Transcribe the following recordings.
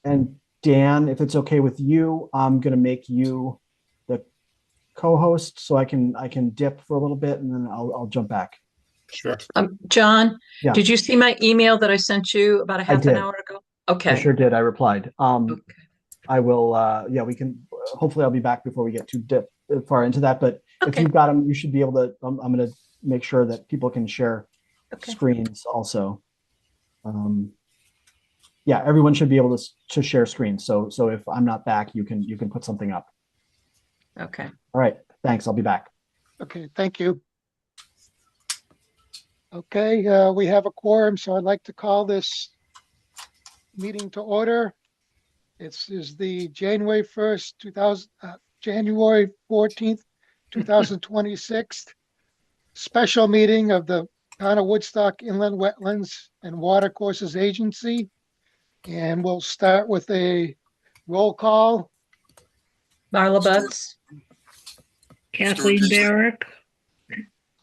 And Dan, if it's okay with you, I'm gonna make you the co-host so I can dip for a little bit and then I'll jump back. Sure. John, Yeah, did you see my email that I sent you about a I half an did. hour ago? I Okay. sure did. I replied. Okay. I will, yeah, we can, hopefully I'll be back before we get too far into that. But if Okay. you've got them, you should be able to, I'm going to make sure that people can share Okay. screens also. Um, yeah, everyone should be able to share screens. So if I'm not back, you can put something up. Okay. All right. Thanks. I'll be back. Okay, thank you. Okay, we have a quorum, so I'd like to call this meeting to order. This is the January 1st, January 14th, 2026 special meeting of the Town of Woodstock Inland Wetlands and Watercourses Agency. And we'll start with a roll call. Marla Butts. Kathleen Barrick.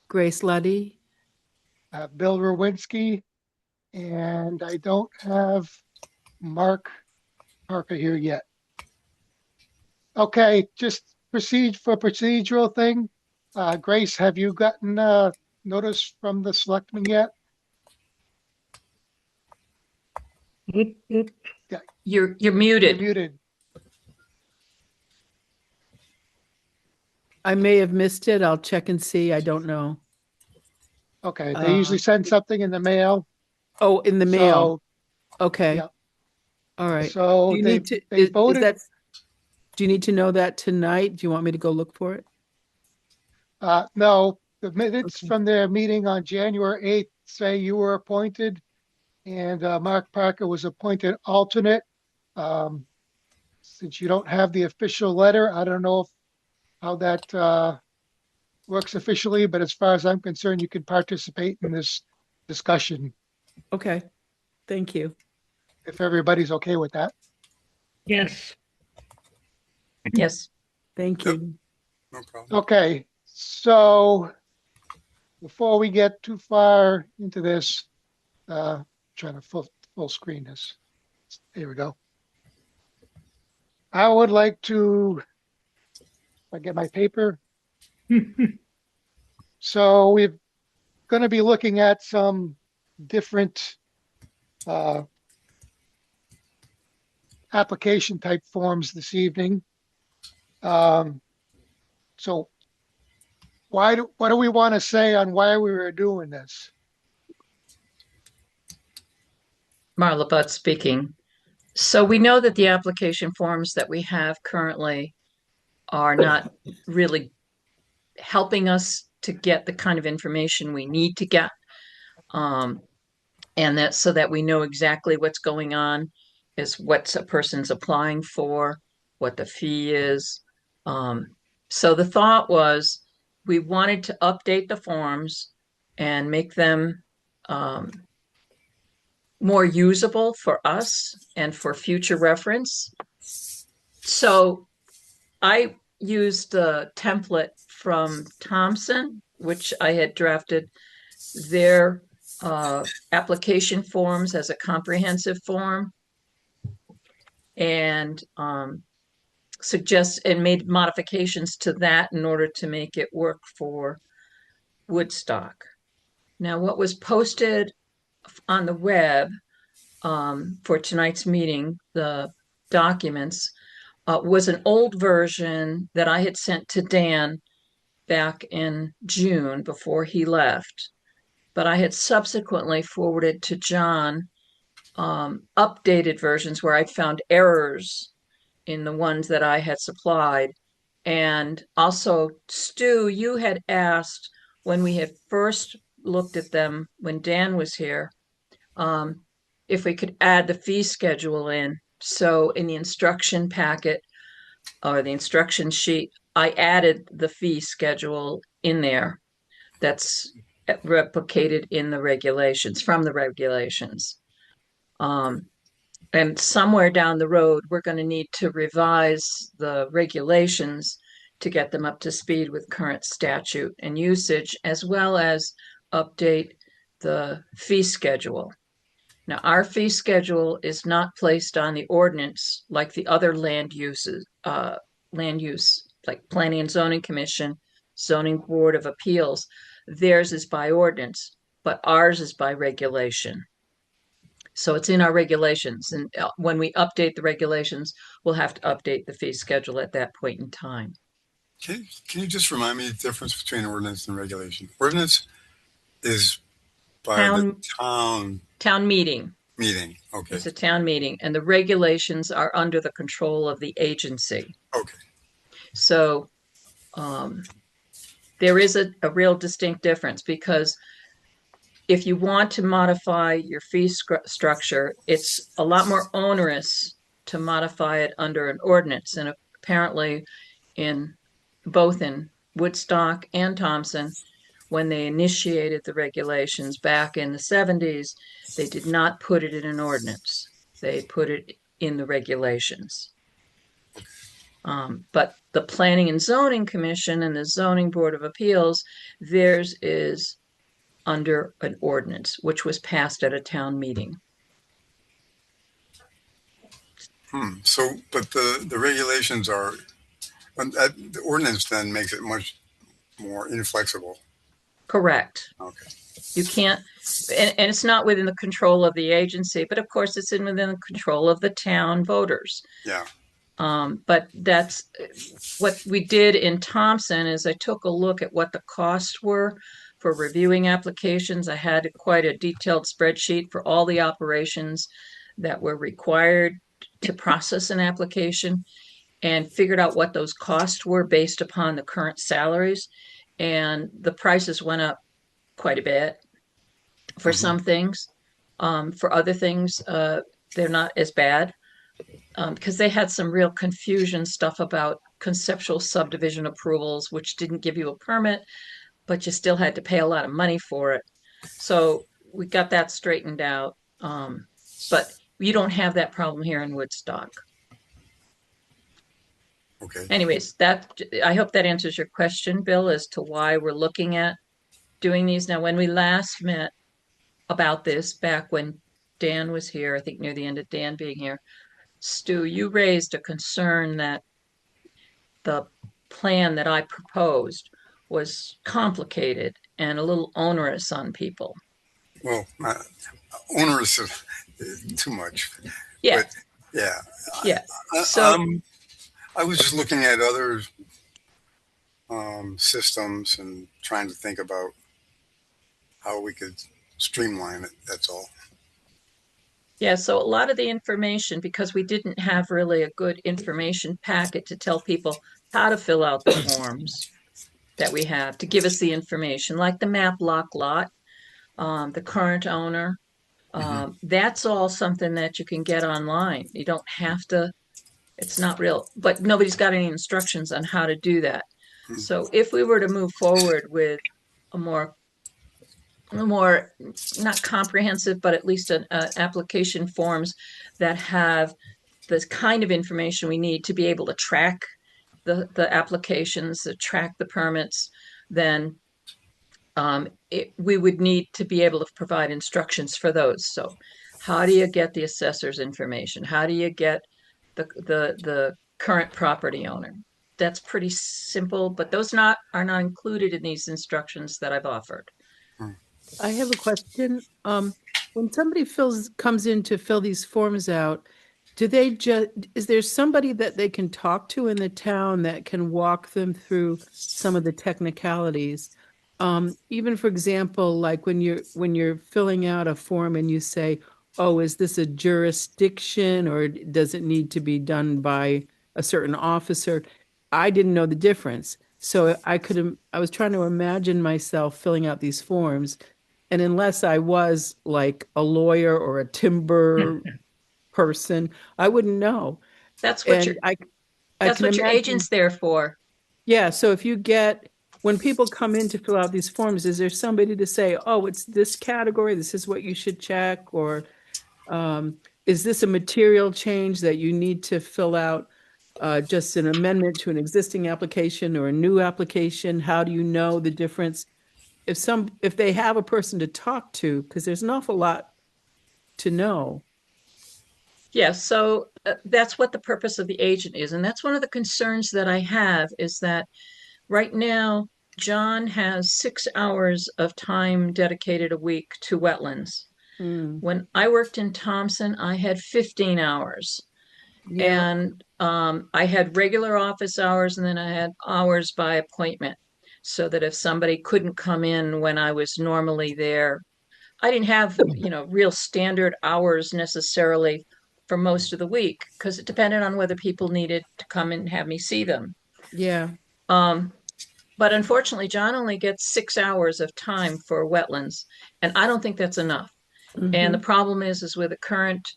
Grace Luddy. Bill Rowinski, and I don't have Mark Parker here yet. Okay, just proceed for procedural thing. Grace, have you gotten notice from the selectmen yet? Oop, oop. You're You're muted. muted. I may have missed it. I'll check and see. I don't know. Okay, they usually send something in the mail. Oh, in the mail. So, Okay. yeah. All right. So Do you they, need to, they is voted. that, do you need to know that tonight? Do you want me to go look for it? No, the minutes Okay. from their meeting on January 8th say you were appointed and Mark Parker was appointed alternate. Since you don't have the official letter, I don't know how that works officially, but as far as I'm concerned, you can participate in this discussion Okay. Thank you. if everybody's okay with that. Yes. Yes. Thank Yep. you. No problem. Okay, so before we get too far into this, trying to full screen this. Here we go. I would like to, if I get my paper. So we're going to be looking at some different application type forms this evening. So what do we want to say on why we were doing this? Marla Butts speaking. So we know that the application forms that we have currently are not really helping us to get the kind of information we need to get. And that's so that we know exactly what's going on, is what a person's applying for, what the fee is. So the thought was we wanted to update the forms and make them more usable for us and for future reference. So I used the template from Thompson, which I had drafted their application forms as a comprehensive form and made modifications to that in order to make it work for Woodstock. Now, what was posted on the web for tonight's meeting, the documents, was an old version that I had sent to Dan back in June before he left. But I had subsequently forwarded to John updated versions where I'd found errors in the ones that I had supplied. And also, Stu, you had asked when we had first looked at them when Dan was here, if we could add the fee schedule in. So in the instruction packet or the instruction sheet, I added the fee schedule in there. That's replicated in the regulations, from the regulations. And somewhere down the road, we're going to need to revise the regulations to get them up to speed with current statute and usage, as well as update the fee schedule. Now, our fee schedule is not placed on the ordinance like the other land use, like Planning and Zoning Commission, Zoning Board of Appeals. Theirs is by ordinance, but ours is by regulation. So it's in our regulations, and when we update the regulations, we'll have to update the fee schedule at that point in time. Can you just remind me the difference between ordinance and regulation? Ordinance is by the Town meeting. meeting. Okay. It's a town meeting, and the regulations are under the control of the agency. Okay. So there is a real distinct difference, because if you want to modify your fee structure, it's a lot more onerous to modify it under an ordinance. And apparently both in Woodstock and Thompson, when they initiated the regulations back in the 70s, they did not put it in an ordinance. They put it in the regulations. But the Planning and Zoning Commission and the Zoning Board of Appeals, theirs is under an ordinance, which was passed at a town meeting. So, but the regulations are, the ordinance then makes it much more inflexible. Correct. Okay. You can't, and it's not within the control of the agency, but of course it's within the control of the town voters. Yeah. But that's what we did in Thompson. Is I took a look at what the costs were for reviewing applications. I had quite a detailed spreadsheet for all the operations that were required to process an application, and figured out what those costs were based upon the current salaries. And the prices went up quite a bit for some things. For other things, they're not as bad, because they had some real confusion stuff about conceptual subdivision approvals, which didn't give you a permit, but you still had to pay a lot of money for it. So we got that straightened out. But you don't have that problem here in Woodstock. Okay. Anyways, I hope that answers your question, Bill, as to why we're looking at doing these. Now, when we last met about this, back when Dan was here, I think near the end of Dan being here, Stu, you raised a concern that the plan that I proposed was complicated and a little onerous on people. Well, onerous is too much. Yeah. But yeah. Yeah. So I was just looking at other systems and trying to think about how we could streamline it. That's all. yeah, so a lot of the information, because we didn't have really a good information packet to tell people how to fill out the forms that we have to give us the information, like the map lock lot, the current owner. That's all something that you can get online. You don't have to, it's not real, but nobody's got any instructions on how to do that. So if we were to move forward with a more not comprehensive, but at least an application forms that have the kind of information we need to be able to track the applications, to track the permits, then we would need to be able to provide instructions for those. So how do you get the assessor's information? How do you get the current property owner? That's pretty simple, but those are not included in these instructions that I've offered. I have a question. When somebody comes in to fill these forms out, is there somebody that they can talk to in the town that can walk them through some of the technicalities? Even for example, like when you're filling out a form and you say, oh, is this a jurisdiction or does it need to be done by a certain officer? I didn't know the difference. So I was trying to imagine myself filling out these forms. And unless I was like a lawyer or a timber person, I wouldn't know. That's what your agent's there for. Yeah. So when people come in to fill out these forms, is there somebody to say, oh, it's this category, this is what you should check? Or is this a material change that you need to fill out? Just an amendment to an existing application or a new application? How do you know the difference? If they have a person to talk to, because there's an awful lot to know. Yes, so that's what the purpose of the agent is. And that's one of the concerns that I have is that right now, John has 6 hours of time dedicated a week to wetlands. Mm, When I worked in Thompson, I had 15 hours. yeah, And I had regular office hours and then I had hours by appointment. So that if somebody couldn't come in when I was normally there, I didn't have, real standard hours necessarily for most of the week because it depended on whether people needed to come and have me see them. yeah. Um, but unfortunately, John only gets 6 hours of time for wetlands, and I don't think that's enough. And the Hmm. problem is with the current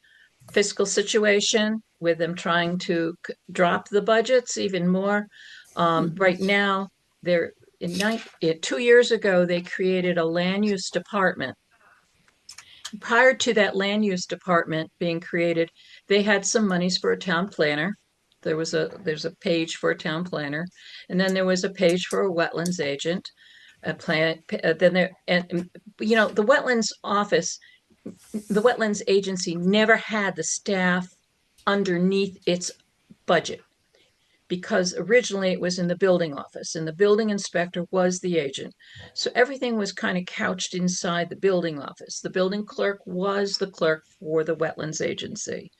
fiscal situation, with them trying to drop the budgets even more. Hmm. Right now, they're 2 years ago, they created a land use department. Prior to that land use department being created, they had some monies for a town planner. There's a page for a town planner, and then there was a page for a wetlands agent, a plan. Then there, and the wetlands office, the wetlands agency never had the staff underneath its budget because originally it was in the building office and the building inspector was the agent. So everything was kind of couched inside the building office. The building clerk was the clerk for the wetlands agency.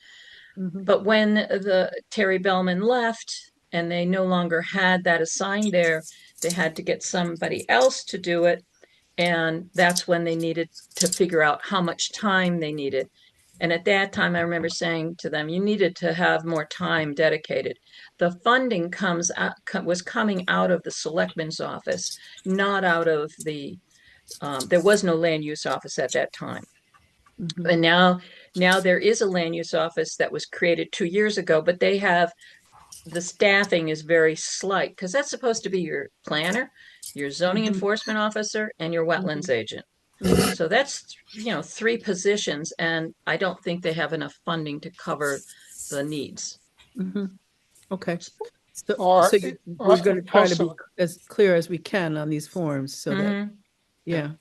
Hmm. But when the Terry Bellman left and they no longer had that assigned there, they had to get somebody else to do it. And that's when they needed to figure out how much time they needed. And at that time, I remember saying to them, you needed to have more time dedicated. The funding was coming out of the selectman's office, not out of there was no land use office at that time. Hmm. And now there is a land use office that was created 2 years ago, but the staffing is very slight because that's supposed to be your planner, your zoning Hmm. enforcement officer, and your wetlands agent. Hmm. So that's, three positions, and I don't think they have enough funding to cover the needs. Hmm. Okay. So, Or, we're or going to try to be also, as clear as we can on these forms so that, Mhm. yeah.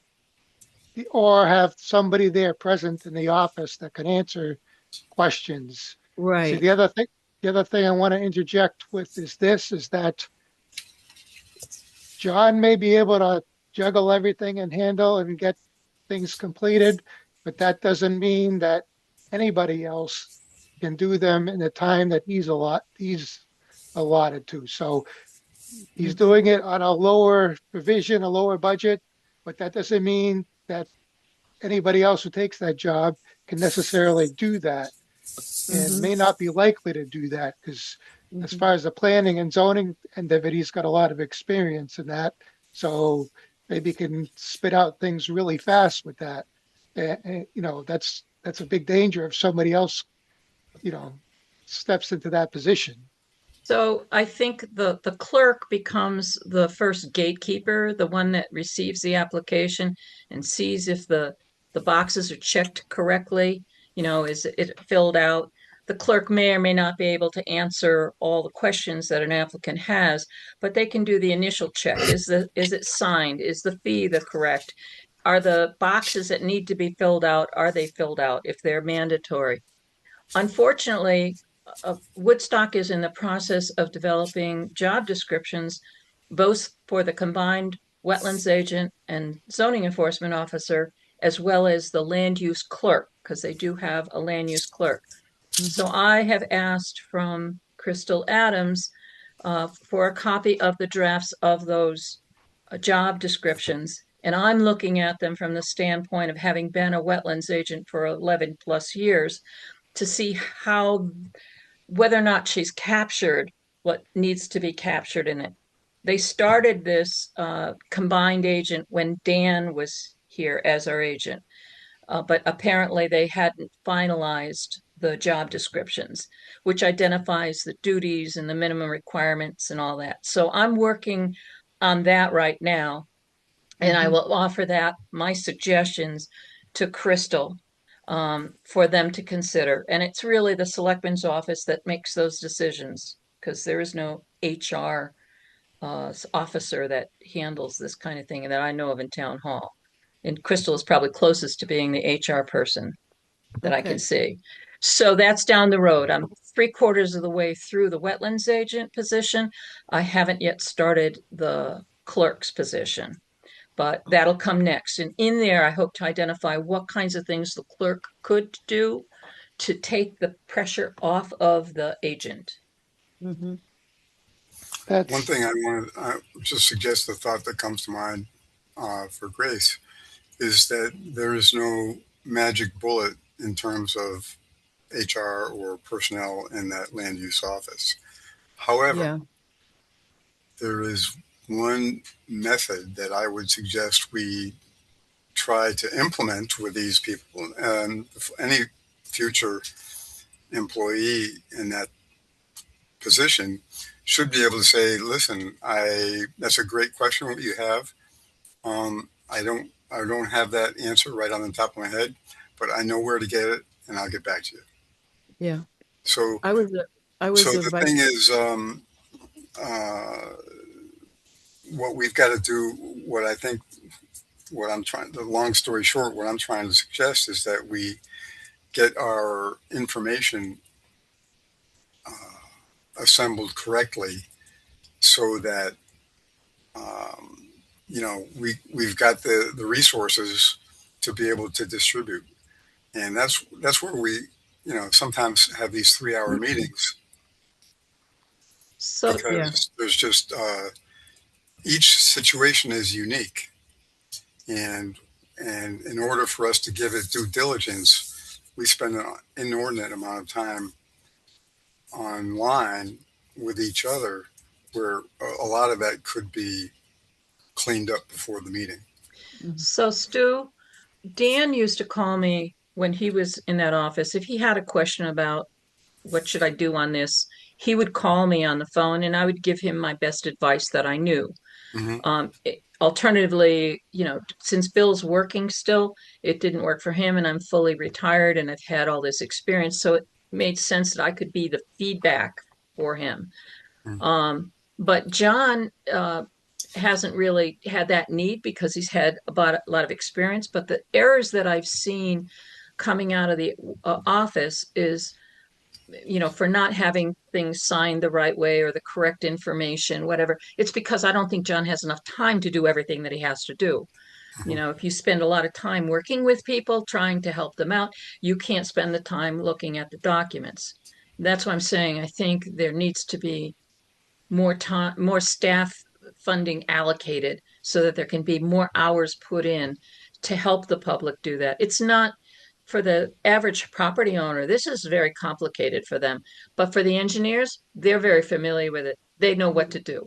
or have somebody there present in the office that can answer questions. See, Right. the other thing I want to interject with is that John may be able to juggle everything and handle and get things completed, but that doesn't mean that anybody else can do them in the time that he's allotted to. So he's Hmm. doing it on a lower provision, a lower budget, but that doesn't mean that anybody else who takes that job can necessarily do that and Hmm. may not be likely to do that because as Hmm. far as the planning and zoning end of it, he's got a lot of experience in that. So maybe he can spit out things really fast with that. That's a big danger if somebody else, you know, steps into that position. So I think the clerk becomes the first gatekeeper, the one that receives the application and sees if the boxes are checked correctly, is it filled out? The clerk may or may not be able to answer all the questions that an applicant has, but they can do the initial check. Is it signed? Is the fee the correct? Are the boxes that need to be filled out, are they filled out if they're mandatory? Unfortunately, Woodstock is in the process of developing job descriptions, both for the combined wetlands agent and zoning enforcement officer, as well as the land use clerk, because they do have a land use clerk. So Hmm. I have asked from Crystal Adams for a copy of the drafts of those job descriptions. And I'm looking at them from the standpoint of having been a wetlands agent for 11 plus years to see whether or not she's captured what needs to be captured in it. They started this combined agent when Dan was here as our agent, but apparently they hadn't finalized the job descriptions, which identifies the duties and the minimum requirements and all that. So I'm working on that right now, and I Hmm. will offer that my suggestions to Crystal for them to consider. And it's really the selectman's office that makes those decisions because there is no HR officer that handles this kind of thing that I know of in town hall. And Crystal is probably closest to being the HR person. that I Okay. can see. So that's down the road. I'm 3/4 of the way through the wetlands agent position. I haven't yet started the clerk's position, but that'll come next. And in there, I hope to identify what kinds of things the clerk could do to take the pressure off of the agent. Mm-hmm. One That's, thing I want to just suggest, the thought that comes to mind for Grace is that there is no magic bullet in terms of HR or personnel in that land use office. However, Yeah. there is one method that I would suggest we try to implement with these people, and any future employee in that position should be able to say, listen, that's a great question what you have. I don't have that answer right on the top of my head, but I know where to get it and I'll get back to you. Yeah. So, I was a, I so was a the vice. thing is, uh, what we've got to do, what I think, the long story short, what I'm trying to suggest is that we get our information assembled correctly so that, we've got the resources to be able to distribute. And that's where we, sometimes have these 3-hour meetings So Yeah. because there's just, each situation is unique. And, and in order for us to give it due diligence, we spend an inordinate amount of time online with each other where a lot of that could be cleaned up before the meeting. So, Stu, Dan used to call me when he was in that office. If he had a question about what should I do on this, he would call me on the phone and I would give him my best advice that I knew. Mm-hmm. Alternatively, since Bill's working still, it didn't work for him and I'm fully retired and I've had all this experience. So it made sense that I could be the feedback for him. Mm-hmm. But John hasn't really had that need because he's had about a lot of experience. But the errors that I've seen coming out of the office is, for not having things signed the right way or the correct information, whatever. It's because I don't think John has enough time to do everything that he has to do. If you spend a lot of time working with people, trying to help them out, you can't spend the time looking at the documents. That's what I'm saying. I think there needs to be more time, more staff funding allocated so that there can be more hours put in to help the public do that. It's not for the average property owner, this is very complicated for them. But for the engineers, they're very familiar with it. They know what to do.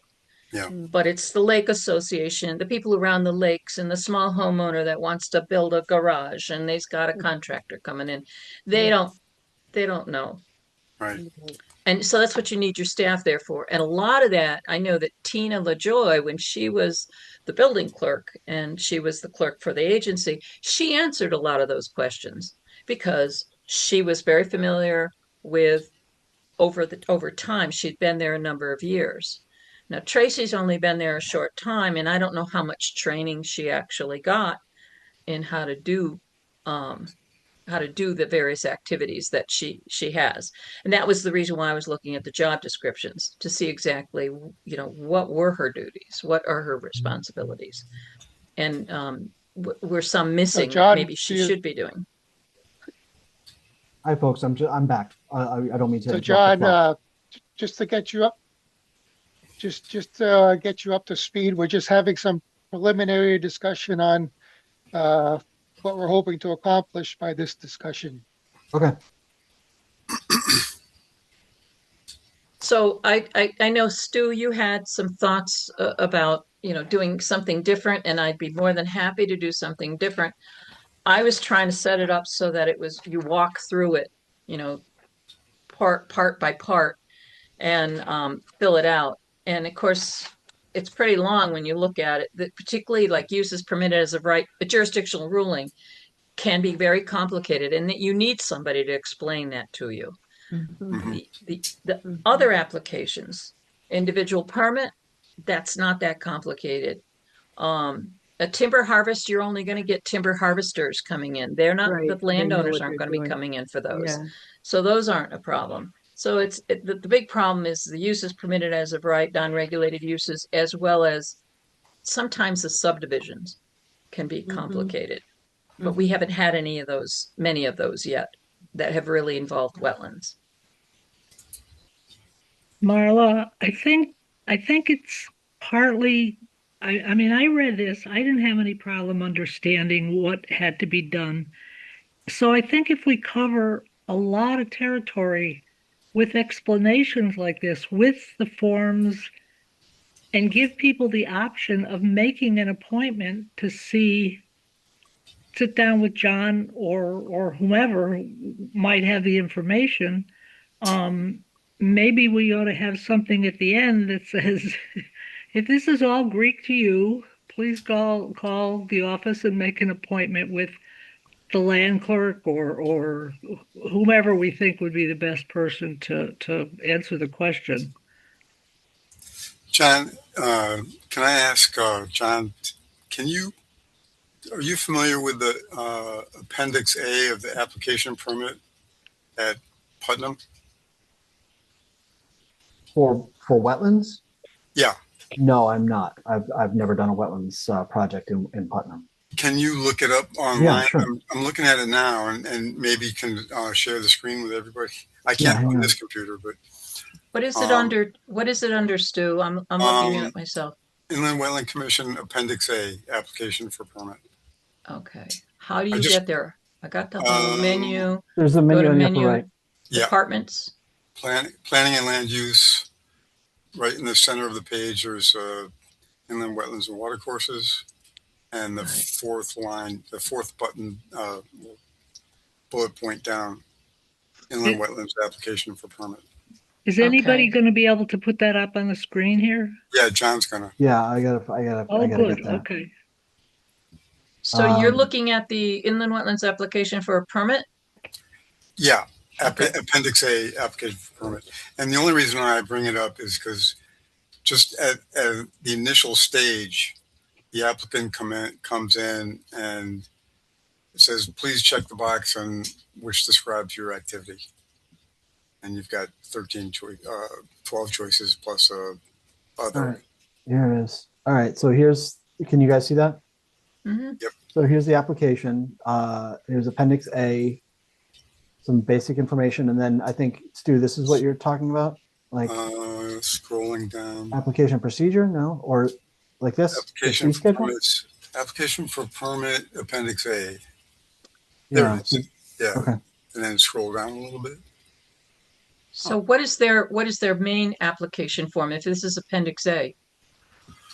Yeah. But it's the lake association, the people around the lakes, and the small homeowner that wants to build a garage and they've got a contractor coming in. They don't know. Right. And so that's what you need your staff there for. And a lot of that, I know that Tina LaJoy, when she was the building clerk and she was the clerk for the agency, she answered a lot of those questions because she was very familiar with over time. She'd been there a number of years. Now Tracy's only been there a short time, and I don't know how much training she actually got in um, how to do the various activities that she has. And that was the reason why I was looking at the job descriptions to see exactly, what were her duties, what are her responsibilities, and were some so missing that John, maybe she should be doing. Hi, folks. I'm back. I don't mean to so interrupt the John, flow. just to get you up, just get you up to speed, we're just having some preliminary discussion on uh, what we're hoping to accomplish by this discussion. Okay. So I know, Stu, you had some thoughts about, doing something different, and I'd be more than happy to do something different. I was trying to set it up so that it was you walk through it, you know, part by part, and fill it out. And of course, it's pretty long when you look at it. That particularly like uses permitted as of right, a jurisdictional ruling can be very complicated, and that you need somebody to explain that to you. Mhm. Mm-hmm. The other applications, individual permit, that's not that complicated. a timber harvest, you're only going to get timber harvesters coming in. They're not, the Right, they know landowners what aren't they're going to be doing. coming in for those. Yeah. So those aren't a problem. So the big problem is the uses permitted as of right, non-regulated uses, as well as sometimes the subdivisions can be complicated. But we haven't had many of those yet that have really involved wetlands. Marla, I think it's partly, I mean, I read this. I didn't have any problem understanding what had to be done. So I think if we cover a lot of territory with explanations like this, with the forms, and give people the option of making an appointment to sit down with John or whomever might have the information, maybe we ought to have something at the end that says, if this is all Greek to you, please call the office and make an appointment with the land clerk or whomever we think would be the best person to answer the question. John, can I ask, John, can you, are you familiar with the Appendix A of the application permit at Putnam? For wetlands? Yeah. No, I'm not. I've never done a wetlands project in Putnam. Can you look it up online? Yeah, sure. I'm looking at it now, and maybe you can share the screen with everybody. I Yeah, can't hang on on. this computer, but What is it under? What is it under, Stu? I'm looking at it myself. Inland Wetland Commission Appendix A, application for permit. Okay. How do I you just get there? I got the whole menu. There's a Go menu to on the upper menu, right. Yeah. departments. Planning and land use. Right in the center of the page, there's inland wetlands and water courses, and the fourth line, the fourth button, bullet point down, inland wetlands application for permit. Is anybody Okay. going to be able to put that up on the screen here? Yeah, John's gonna. Yeah, I gotta Oh, get good. that. Okay. So you're looking at the inland wetlands application for a permit? Yeah, Okay. Appendix A, application for permit. And the only reason why I bring it up is because just at the initial stage, the applicant comes in and says, please check the box on which describes your activity. And you've got 12 choices plus All other. right, here it is. All right, so can you guys see that? Mm-hmm. Yep. So here's the application. Here's Appendix A, some basic information, and then I think, Stu, this is what you're talking about? Like Scrolling down. application procedure? No? Or like this? Application The fee for schedule? permits. Application for permit, Appendix A. Yeah. There it is. Yeah. Okay. And then scroll down a little bit. So what is their main application form if this is Appendix A?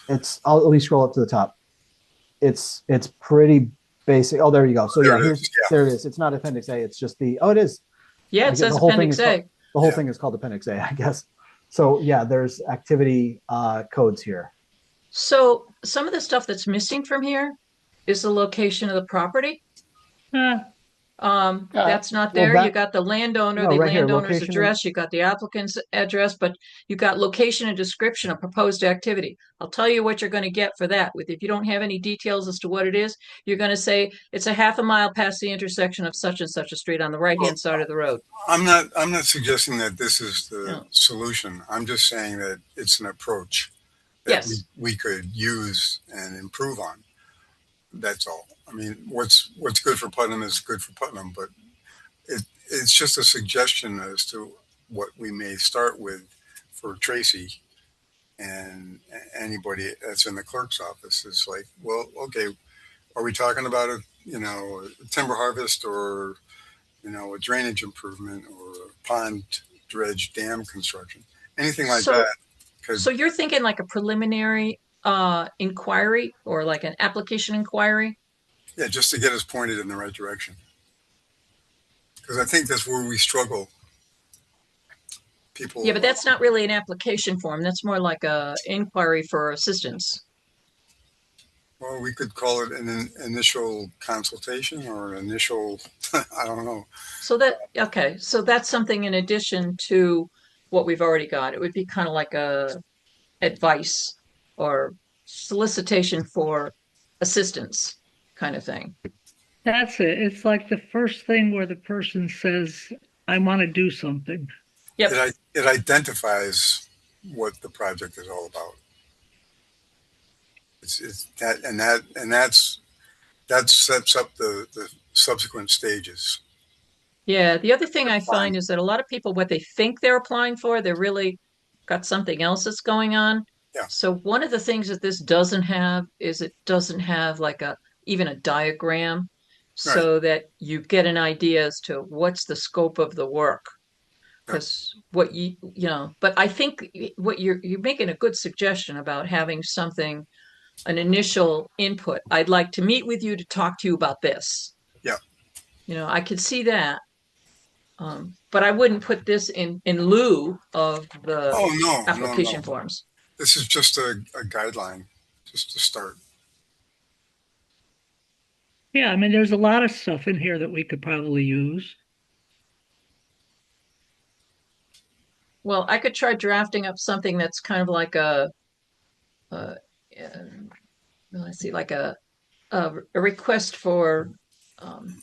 Let me scroll up to the top. It's pretty basic. Oh, there you go. So There yeah, it is. Yeah. there it is. It's not Appendix A. It's just it is. Yeah, I it guess says the whole thing Appendix is A. The whole Yeah. thing is called Appendix A, I guess. So yeah, there's activity codes here. So some of the stuff that's missing from here is the location of the property. That's not Well, there. You got the landowner, no, the right here, landowner's location address, you got the applicant's address, but you got location and description of proposed activity. I'll tell you what you're going to get for that. If you don't have any details as to what it is, you're going to say it's a half a mile past the intersection of such and such a street on the right-hand side of the road. I'm not suggesting that this is the No. solution. I'm just saying that it's an approach that Yes. we could use and improve on. That's all. I mean, what's good for Putnam is good for Putnam, but it's just a suggestion as to what we may start with for Tracy and anybody that's in the clerk's office. Is like, well, okay, are we talking about a timber harvest or a drainage improvement or a pond dredge dam construction, anything like that? So you're thinking like a preliminary inquiry or like an application inquiry? Yeah, just to get us pointed in the right direction. Because I think that's where we struggle. People. Yeah, but that's not really an application form. That's more like a inquiry for assistance. Well, we could call it an initial consultation or an initial, I don't know. So that's something in addition to what we've already got. It would be kind of like a advice or solicitation for assistance kind of thing. That's it. It's like the first thing where the person says, I want to do something. Yep. It identifies what the project is all about. It's that that sets up the subsequent stages. Yeah. The other thing I Fine. find is that a lot of people, what they think they're applying for, they're really got something else that's going on. Yeah. So one of the things that this doesn't have is it doesn't have like even a diagram Right. so that you get an idea as to what's the scope of the work. Yep. Because what but I think what you're making a good suggestion about having something, an initial input. I'd like to meet with you to talk to you about this. Yeah. I could see that. But I wouldn't put this in lieu of the Oh no. application forms. This is just a guideline, just to start. Yeah, I mean, there's a lot of stuff in here that we could probably use. Well, I could try drafting up something that's kind of like uh, let's see, like a request for, um,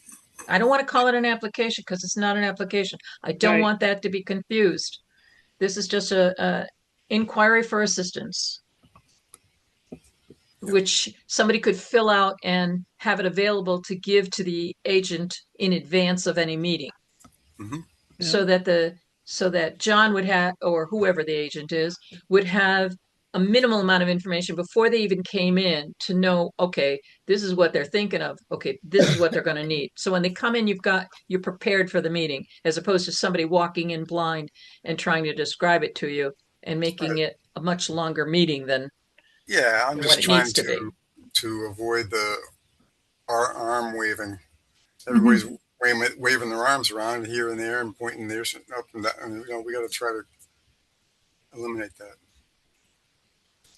I don't want to call it an application because it's not an application. I don't Right. want that to be confused. This is just a inquiry for assistance, which somebody could fill out and have it available to give to the agent in advance of any meeting. Mm-hmm. Yeah. So that John would have, or whoever the agent is, would have a minimal amount of information before they even came in to know, okay, this is what they're thinking of. Okay, this is what they're going to need. So when they come in, you're prepared for the meeting, as opposed to somebody walking in blind and trying to describe it to you and making Right. it a much longer meeting than Yeah, I'm what just it needs trying to be. to avoid the arm waving. Mhm. Everybody's waving their arms around here and there and pointing there up and down. And, we got to try to eliminate that.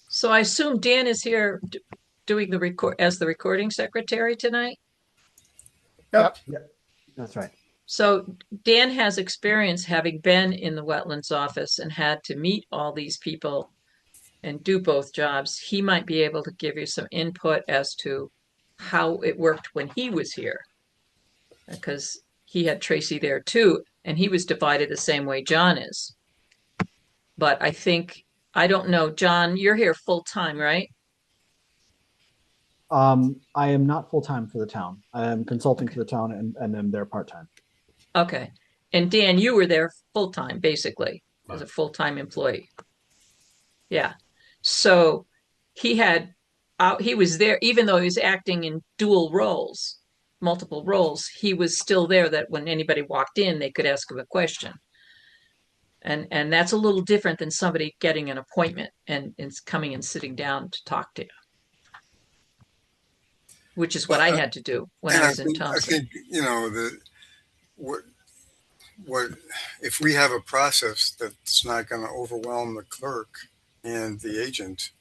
So I assume Dan is here doing the record as the recording secretary tonight. Yep. Yep, that's right. So Dan has experience having been in the wetlands office and had to meet all these people and do both jobs. He might be able to give you some input as to how it worked when he was here, because he had Tracy there too, and he was divided the same way John is. But I don't know, John, you're here full time, right? I am not full-time for the town. I am consulting for the town and am there part-time. Okay. And Dan, you were there full time, basically, as a full-time employee. Yeah. So he was there, even though he was acting in dual roles, multiple roles, he was still there that when anybody walked in, they could ask him a question. And that's a little different than somebody getting an appointment and coming and sitting down to talk to you, which is what Well, I had to do when and I was in I Thompson. think what what if we have a process that's not going to overwhelm the clerk and the agent,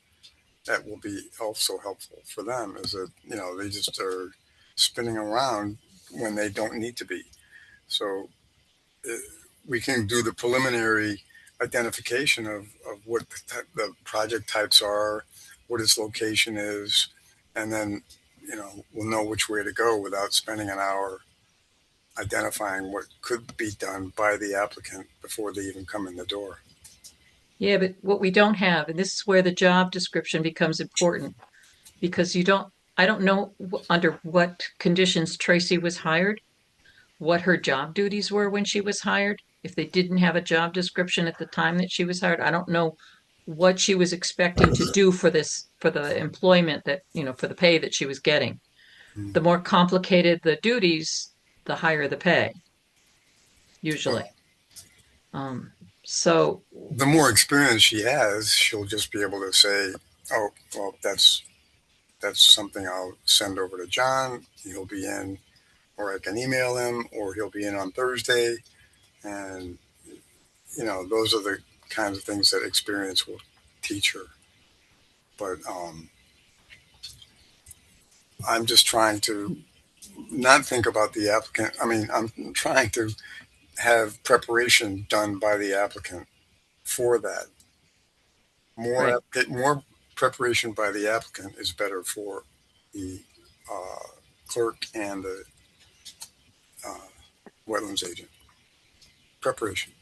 that will be also helpful for them. Is that they just are spinning around when they don't need to be. So uh, we can do the preliminary identification of what the project types are, what its location is, and then we'll know which way to go without spending an hour identifying what could be done by the applicant before they even come in the door. Yeah, but what we don't have, and this is where the job description becomes important, because I don't know under what conditions Tracy was hired, what her job duties were when she was hired. If they didn't have a job description at the time that she was hired, I don't know what she was expecting to do for the employment for the pay that she was getting. Mm. The more complicated the duties, the higher the pay, usually. Um, so The more experience she has, she'll just be able to say, "Oh, well, that's something I'll send over to John. He'll be in, or I can email him, or he'll be in on Thursday." And those are the kinds of things that experience will teach her. But I'm just trying to not think about the applicant. I mean, I'm trying to have preparation done by the applicant for that. right. More preparation by the applicant is better for the clerk and the wetlands agent. Preparation.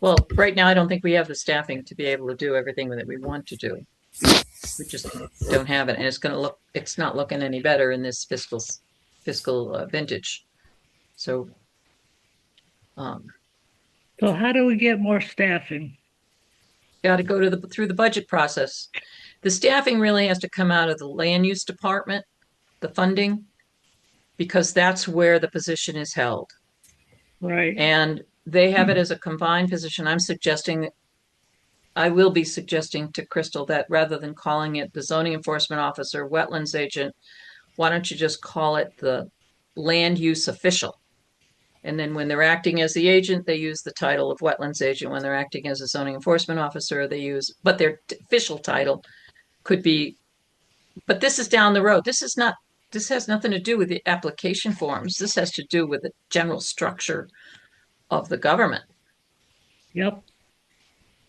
Well, right now, I don't think we have the staffing to be able to do everything that we want to do. We just don't have it, and it's not looking any better in this fiscal vintage. So, So how do we get more staffing? got to go through the budget process. The staffing really has to come out of the land use department, the funding, because that's where the position is held. Right. And they have it as a combined position. I will be suggesting to Crystal that rather than calling it the zoning enforcement officer, wetlands agent, why don't you just call it the land use official? And then when they're acting as the agent, they use the title of wetlands agent. When they're acting as a zoning enforcement officer, but their official title could be, but this is down the road. This has nothing to do with the application forms. This has to do with the general structure of the government. Yep.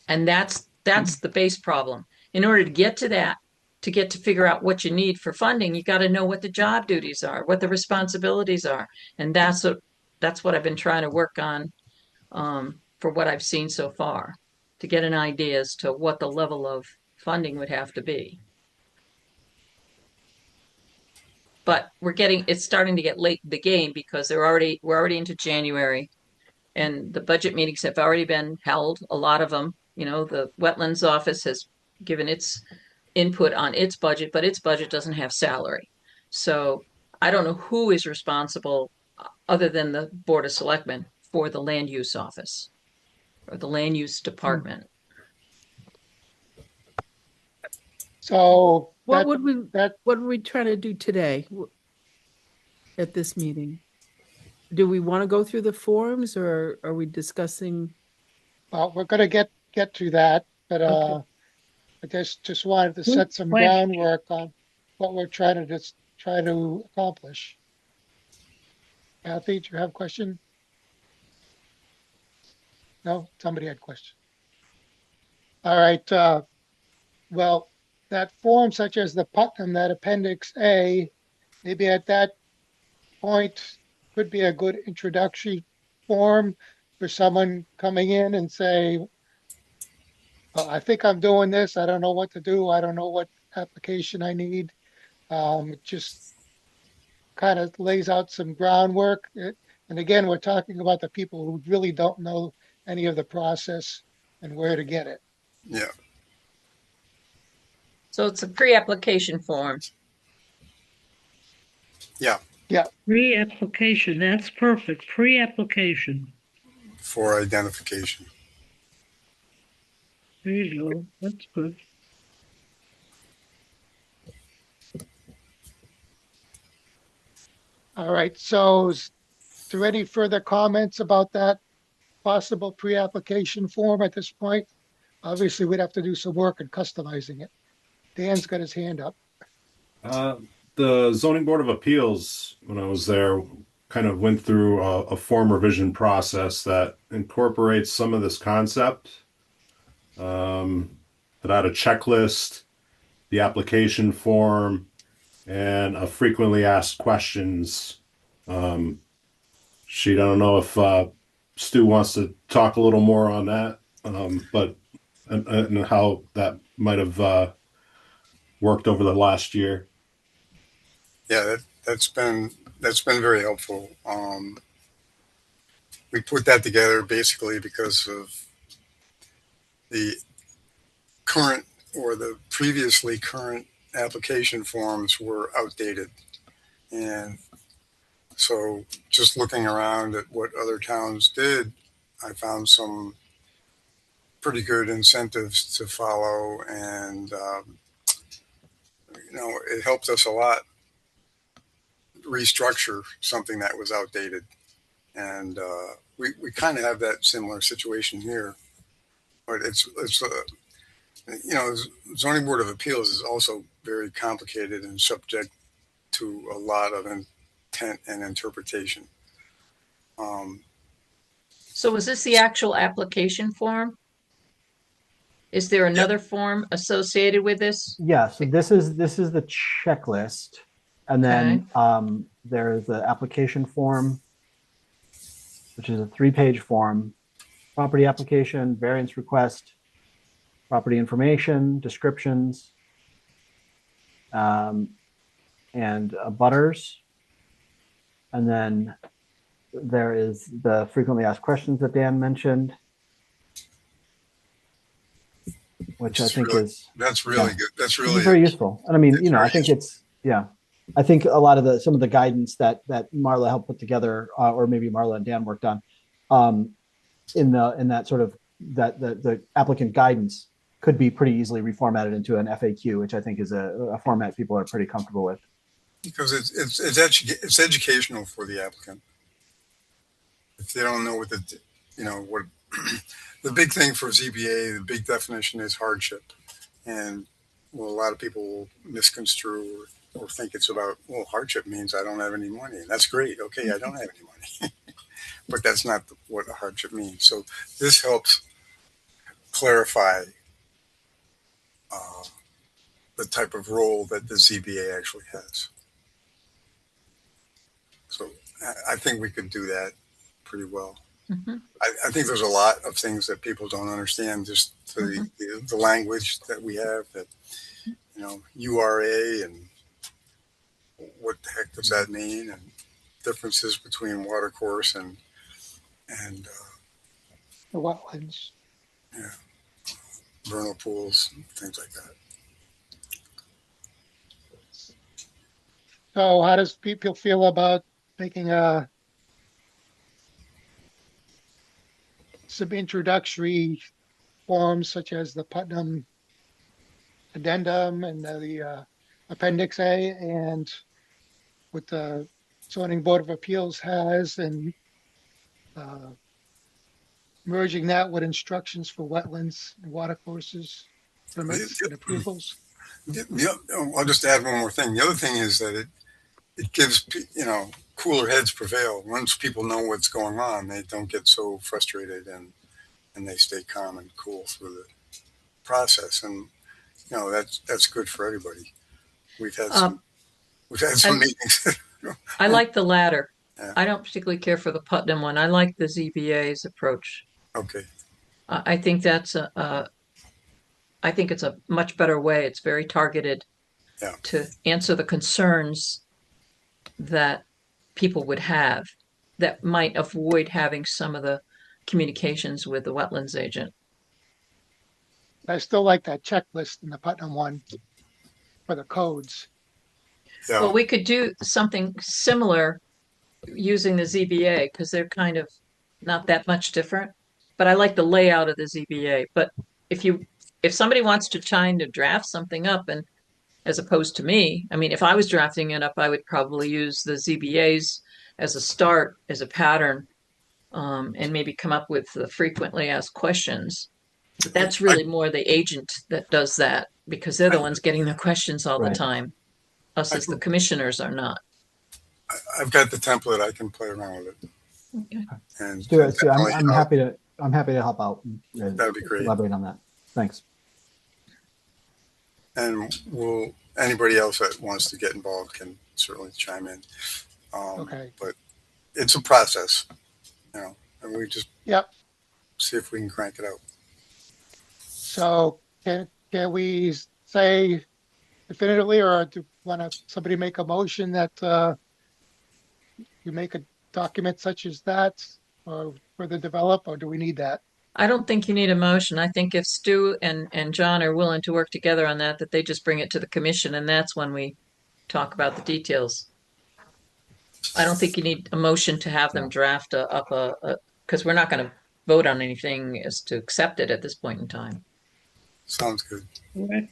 And that's the base problem. In order to get to that, to figure out what you need for funding, you got to know what the job duties are, what the responsibilities are. And that's what I've been trying to work on for what I've seen so far, to get an idea as to what the level of funding would have to be. But it's starting to get late in the game because we're already into January, and the budget meetings have already been held, a lot of them. The wetlands office has given its input on its budget, but its budget doesn't have salary. So I don't know who is responsible other than the Board of Selectmen for the land use office or the land use department. So What would we try to do today at this meeting? Do we want to go through the forms, or are we discussing? well, we're going to get to that, but Okay. I just wanted to Good set some question. groundwork on what we're trying to accomplish. Kathy, do you have a question? No, somebody had a question. All right. Well, that form, such as the Putnam, that Appendix A, maybe at that point could be a good introductory form for someone coming in and say, well, I think I'm doing this. I don't know what to do. I don't know what application I need. It just kind of lays out some groundwork. And again, we're talking about the people who really don't know any of the process and where to get it. Yeah. So it's a pre-application form. Yeah. Yeah. Pre-application, that's perfect. Pre-application. For identification. There you go. That's good. All right. So is there any further comments about that possible pre-application form at this point? Obviously, we'd have to do some work in customizing it. Dan's got his hand up. The Zoning Board of Appeals, when I was there, kind of went through a form revision process that incorporates some of this concept. That had a checklist, the application form, and a frequently asked questions sheet. I don't know if Stu wants to talk a little more on that, but and how that might have worked over the last year. Yeah, that's been very helpful. We put that together basically because of the current or the previously current application forms were outdated. And so just looking around at what other towns did, I found some pretty good incentives to follow. And, it helped us a lot restructure something that was outdated. And we kind of have that similar situation here. But it's Zoning Board of Appeals is also very complicated and subject to a lot of intent and interpretation. So is this the actual application form? Is there another form associated with this? Yeah, so this is the checklist, and then there's the application form, which is a 3-page form, property application, variance request, property information, descriptions, and butters. And then there is the frequently asked questions that Dan mentioned, which I think that's really yeah, good. That's this really is very useful. And I mean, it's I very think it's, yeah, I think a lot of some of the guidance that Marla helped put together, or maybe Marla and Dan worked on, in that sort of the applicant guidance could be pretty easily reformatted into an FAQ, which I think is a format people are pretty comfortable with. because it's educational for the applicant. If they don't know what what the big thing for ZBA, the big definition is hardship, and well, a lot of people will misconstrue or think it's about, well, hardship means I don't have any money, and that's great. Okay, I don't have any money, but that's not what a hardship means. So this helps clarify uh, the type of role that the ZBA actually has. So I think we could do that pretty well. Mm-hmm. I think there's a lot of things that people don't understand, just the language that we have, that, URA, and what the heck does that mean, and differences between watercourse and The wetlands. yeah, vernal pools, things like that. So how does people feel about making some introductory forms such as the Putnam Addendum and the Appendix A, and what the Zoning Board of Appeals has, and uh, merging that with instructions for wetlands and watercourses, permits and approvals? I'll just add one more thing. The other thing is that it gives, cooler heads prevail. Once people know what's going on, they don't get so frustrated, and they stay calm and cool through the process. And that's good for everybody. We've had some meetings. I like the latter. Yeah. I don't particularly care for the Putnam one. I like the ZBA's approach. Okay. I think that's I think it's a much better way. It's very targeted to answer the concerns that people would have that might avoid having some of the communications with the wetlands agent. I still like that checklist in the Putnam one for the codes. Yeah. Well, we could do something similar using the ZBA because they're kind of not that much different. But I like the layout of the ZBA. But if somebody wants to try to draft something up, and as opposed to me, I mean, if I was drafting it up, I would probably use the ZBAs as a start, as a pattern, and maybe come up with the frequently asked questions. But that's really more the agent that does that because they're the ones getting the questions all the time. Us as the commissioners are not. I've got the template. I can play around with it. Okay. And Stu, I'm happy to help out. That'd be great. Elaborate on that. Thanks. And anybody else that wants to get involved can certainly chime in. Okay. But it's a process, and we just see if we can crank it out. So can we say definitively, or do you want somebody make a motion that you make a document such as that, or further develop, or do we need that? I don't think you need a motion. I think if Stu and John are willing to work together on that they just bring it to the commission, and that's when we talk about the details. I don't think you need a motion to have them draft up because we're not going to vote on anything as to accept it at this point in time. Sounds good. Right.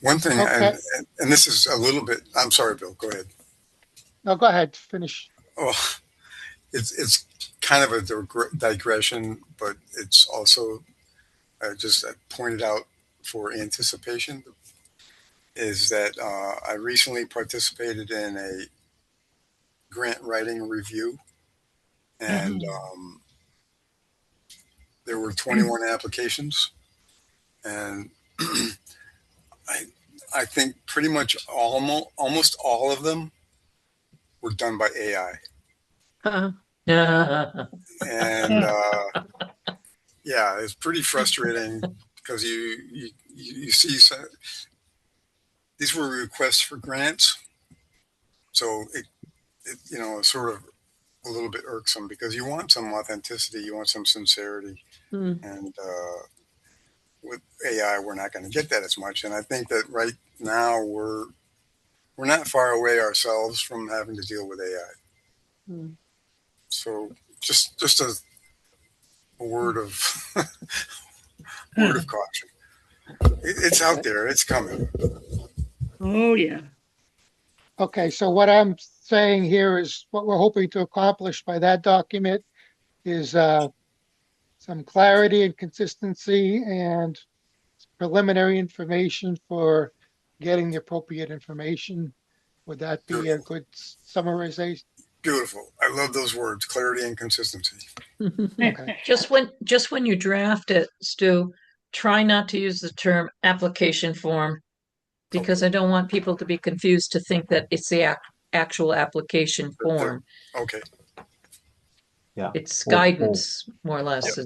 One thing, and this is a little bit, I'm sorry, Bill, go ahead. No, go ahead, finish. Oh, it's kind of a digression, but it's also just pointed out for anticipation, is that I recently participated in a grant writing review, and there were 21 applications, and I think pretty much almost all of them were done by AI. And yeah, it's pretty frustrating because you see these were requests for grants, so it sort of a little bit irksome because you want some authenticity, you want some sincerity, and with AI, we're not going to get that as much. And I think that right now we're not far away ourselves from having to deal with AI. So just a word of word of caution. It's out there. It's coming. Oh, yeah. Okay, so what I'm saying here is what we're hoping to accomplish by that document is some clarity and consistency and preliminary information for getting the appropriate information. Would that be a good summarization? Beautiful. I love those words, clarity and consistency. Okay. Just when you draft it, Stu, try not to use the term application form because I don't want people to be confused to think that it's the actual application form. Okay. Yeah. It's guidance, more or less.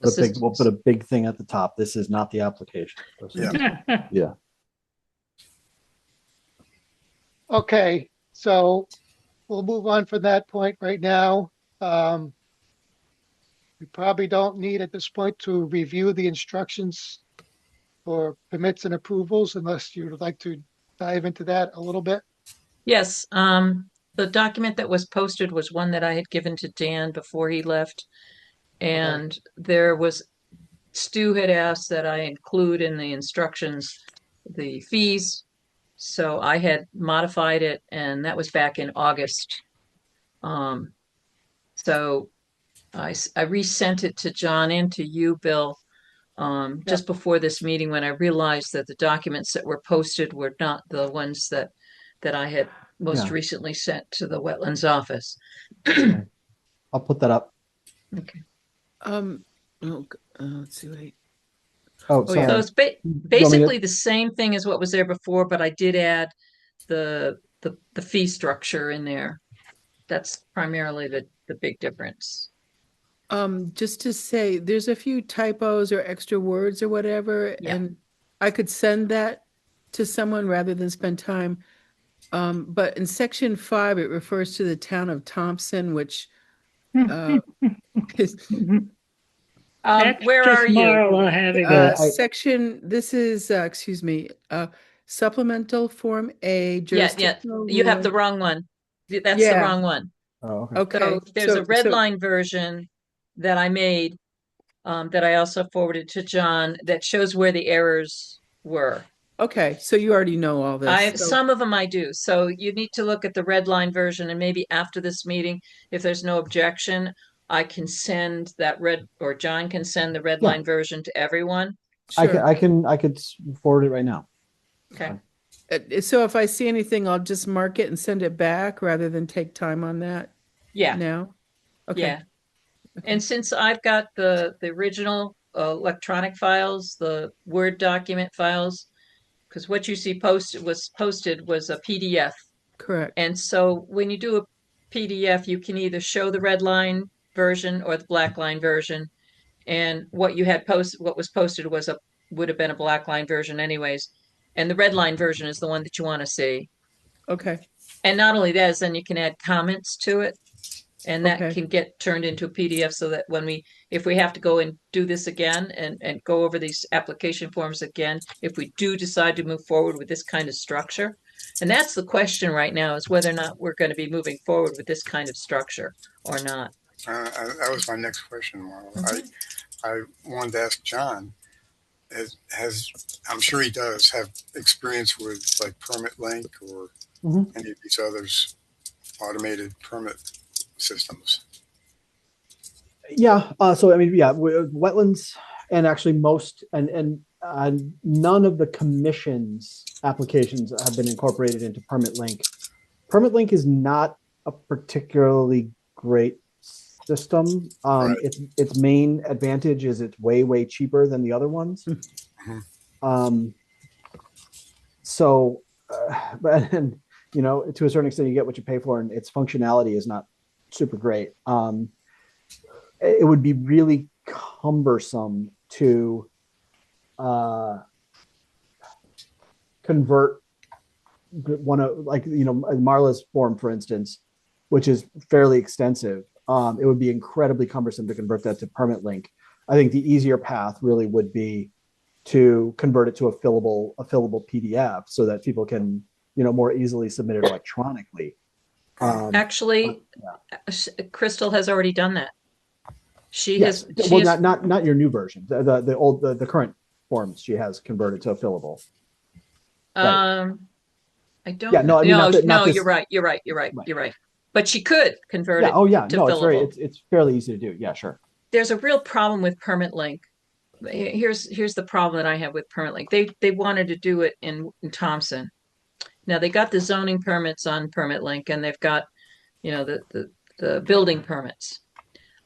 We'll put a big thing at the top. This is not the application. Yeah. Okay, so we'll move on from that point right now. We probably don't need at this point to review the instructions for permits and approvals unless you would like to dive into that a little bit. Yes, the document that was posted was one that I had given to Dan before he left. And Stu had asked that I include in the instructions the fees. So I had modified it, and that was back in August. So I resent it to John and to you, Bill, just before this meeting when I realized that the documents that were posted were not the ones that I had most recently sent to the wetlands office. I'll put that up. Okay. Let's see. Wait. Oh, sorry. So it's basically the same thing as what was there before, but I did add the fee structure in there. That's primarily the big difference. Just to say, there's a few typos or extra words or whatever, and I could send that to someone rather than spend time. But in section 5, it refers to the town of Thompson, which is where are you? Marla having section. This is excuse me, supplemental form A. You have the wrong one. That's the wrong one. Oh, okay. So there's a red line version that I made that I also forwarded to John that shows where the errors were. Okay, so you already know all this. Some of them I do. So you need to look at the red line version, and maybe after this meeting, if there's no objection, I can send that or John can send the red line version to everyone. Sure. I could forward it right now. Okay. So if I see anything, I'll just mark it and send it back rather than take time on that. Yeah. Now. Okay. Yeah. Okay. And since I've got the original electronic files, the Word document files, because what you see posted was a PDF. Correct. And so when you do a PDF, you can either show the red line version or the black line version. And what was posted would have been a black line version anyways. And the red line version is the one that you want to see. Okay. And not only that, then you can add comments to it. And that can get turned into a PDF so that if we have to go and do this again and go over these application forms again, if we do decide to move forward with this kind of structure, and that's the question right now is whether or not we're going to be moving forward with this kind of structure or not. That was my next question, Marla. I wanted to ask John, I'm sure he does have experience with like Permit Link or any of these others automated permit systems. Yeah. So I mean, wetlands and actually most and none of the commission's applications have been incorporated into Permit Link. Permit Link is not a particularly great system. Right. Its main advantage is it's way cheaper than the other ones. Mhm. So, but and to a certain extent, you get what you pay for, and its functionality is not super great. It would be really cumbersome to convert one of Marla's form, for instance, which is fairly extensive. It would be incredibly cumbersome to convert that to permit link. I think the easier path really would be to convert it to a fillable PDF so that people can more easily submit it electronically. Actually, Crystal has already done that. She yes, has. well, not your new version. The current forms she has converted to a fillable. Right. I don't. Yeah, no, I mean, no, not this, you're right. You're right. right. You're right. But she could convert Yeah. it Oh, yeah. to No, fillable. it's fairly easy to do. Yeah, sure. There's a real problem with permit link. Here's the problem that I have with permit link. They wanted to do it in Thompson. Now they got the zoning permits on permit link, and they've got the building permits.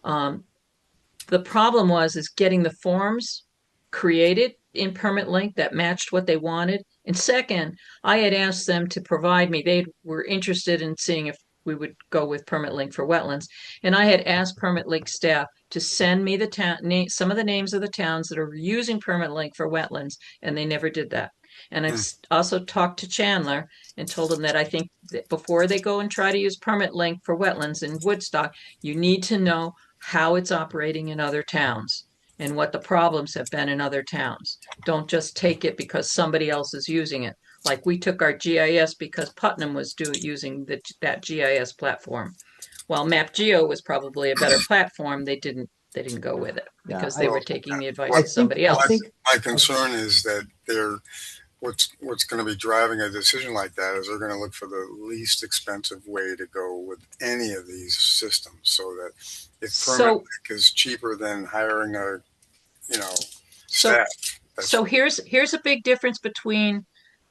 The problem is getting the forms created in permit link that matched what they wanted. And second, I had asked them to provide me, they were interested in seeing if we would go with permit link for wetlands. And I had asked permit link staff to send me some of the names of the towns that are using permit link for wetlands, and they never did that. And I've also talked to Chandler and told him that I think that before they go and try to use permit link for wetlands in Woodstock, you need to know how it's operating in other towns and what the problems have been in other towns. Don't just take it because somebody else is using it. Like we took our GIS because Putnam was using that GIS platform. While MapGeo was probably a better platform, they didn't go with it because they were taking the advice of somebody else. My concern is that what's going to be driving a decision like that is they're going to look for the least expensive way to go with any of these systems, so that if permit link is cheaper than hiring a staff. So here's a big difference between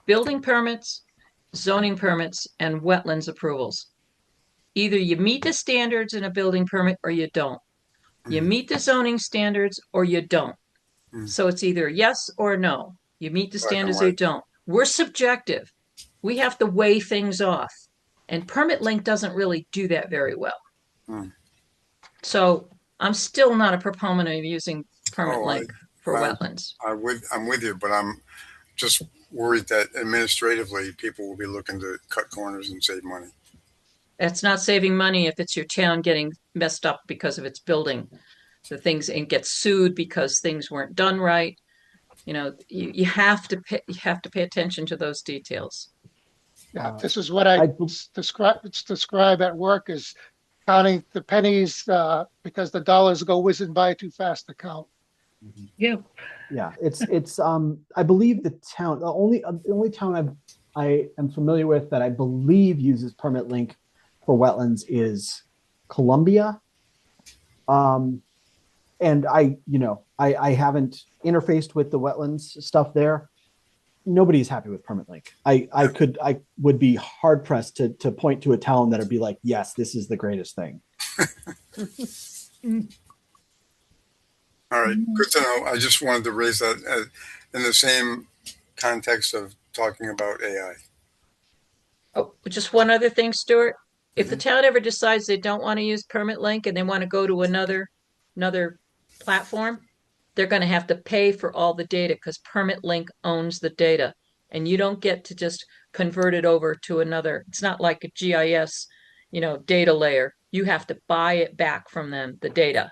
building permits, zoning permits, and wetlands approvals. Either you meet the standards in a building permit or you don't. You meet the zoning standards or you don't. So it's either yes or no. You meet the standards or you don't. We're subjective. We have to weigh things off. And permit link doesn't really do that very well. So I'm still not a proponent of using permit link for wetlands. I'm with you, but I'm just worried that administratively people will be looking to cut corners and save money. It's not saving money if it's your town getting messed up because of its building the things and gets sued because things weren't done right. You have to pay attention to those details. Yeah, this is what I describe at work as counting the pennies because the dollars go whizzing by too fast to count. Yeah. Yeah, it's I believe the only town I am familiar with that I believe uses permit link for wetlands is Columbia. And I haven't interfaced with the wetlands stuff there. Nobody's happy with permit link. I would be hard pressed to point to a town that would be like, yes, this is the greatest thing. All right, good to know. I just wanted to raise that in the same context of talking about AI. Oh, just one other thing, Stuart. If the town ever decides they don't want to use permit link and they want to go to another platform, they're going to have to pay for all the data because permit link owns the data, and you don't get to just convert it over to another. It's not like a GIS, data layer. You have to buy it back from them, the data.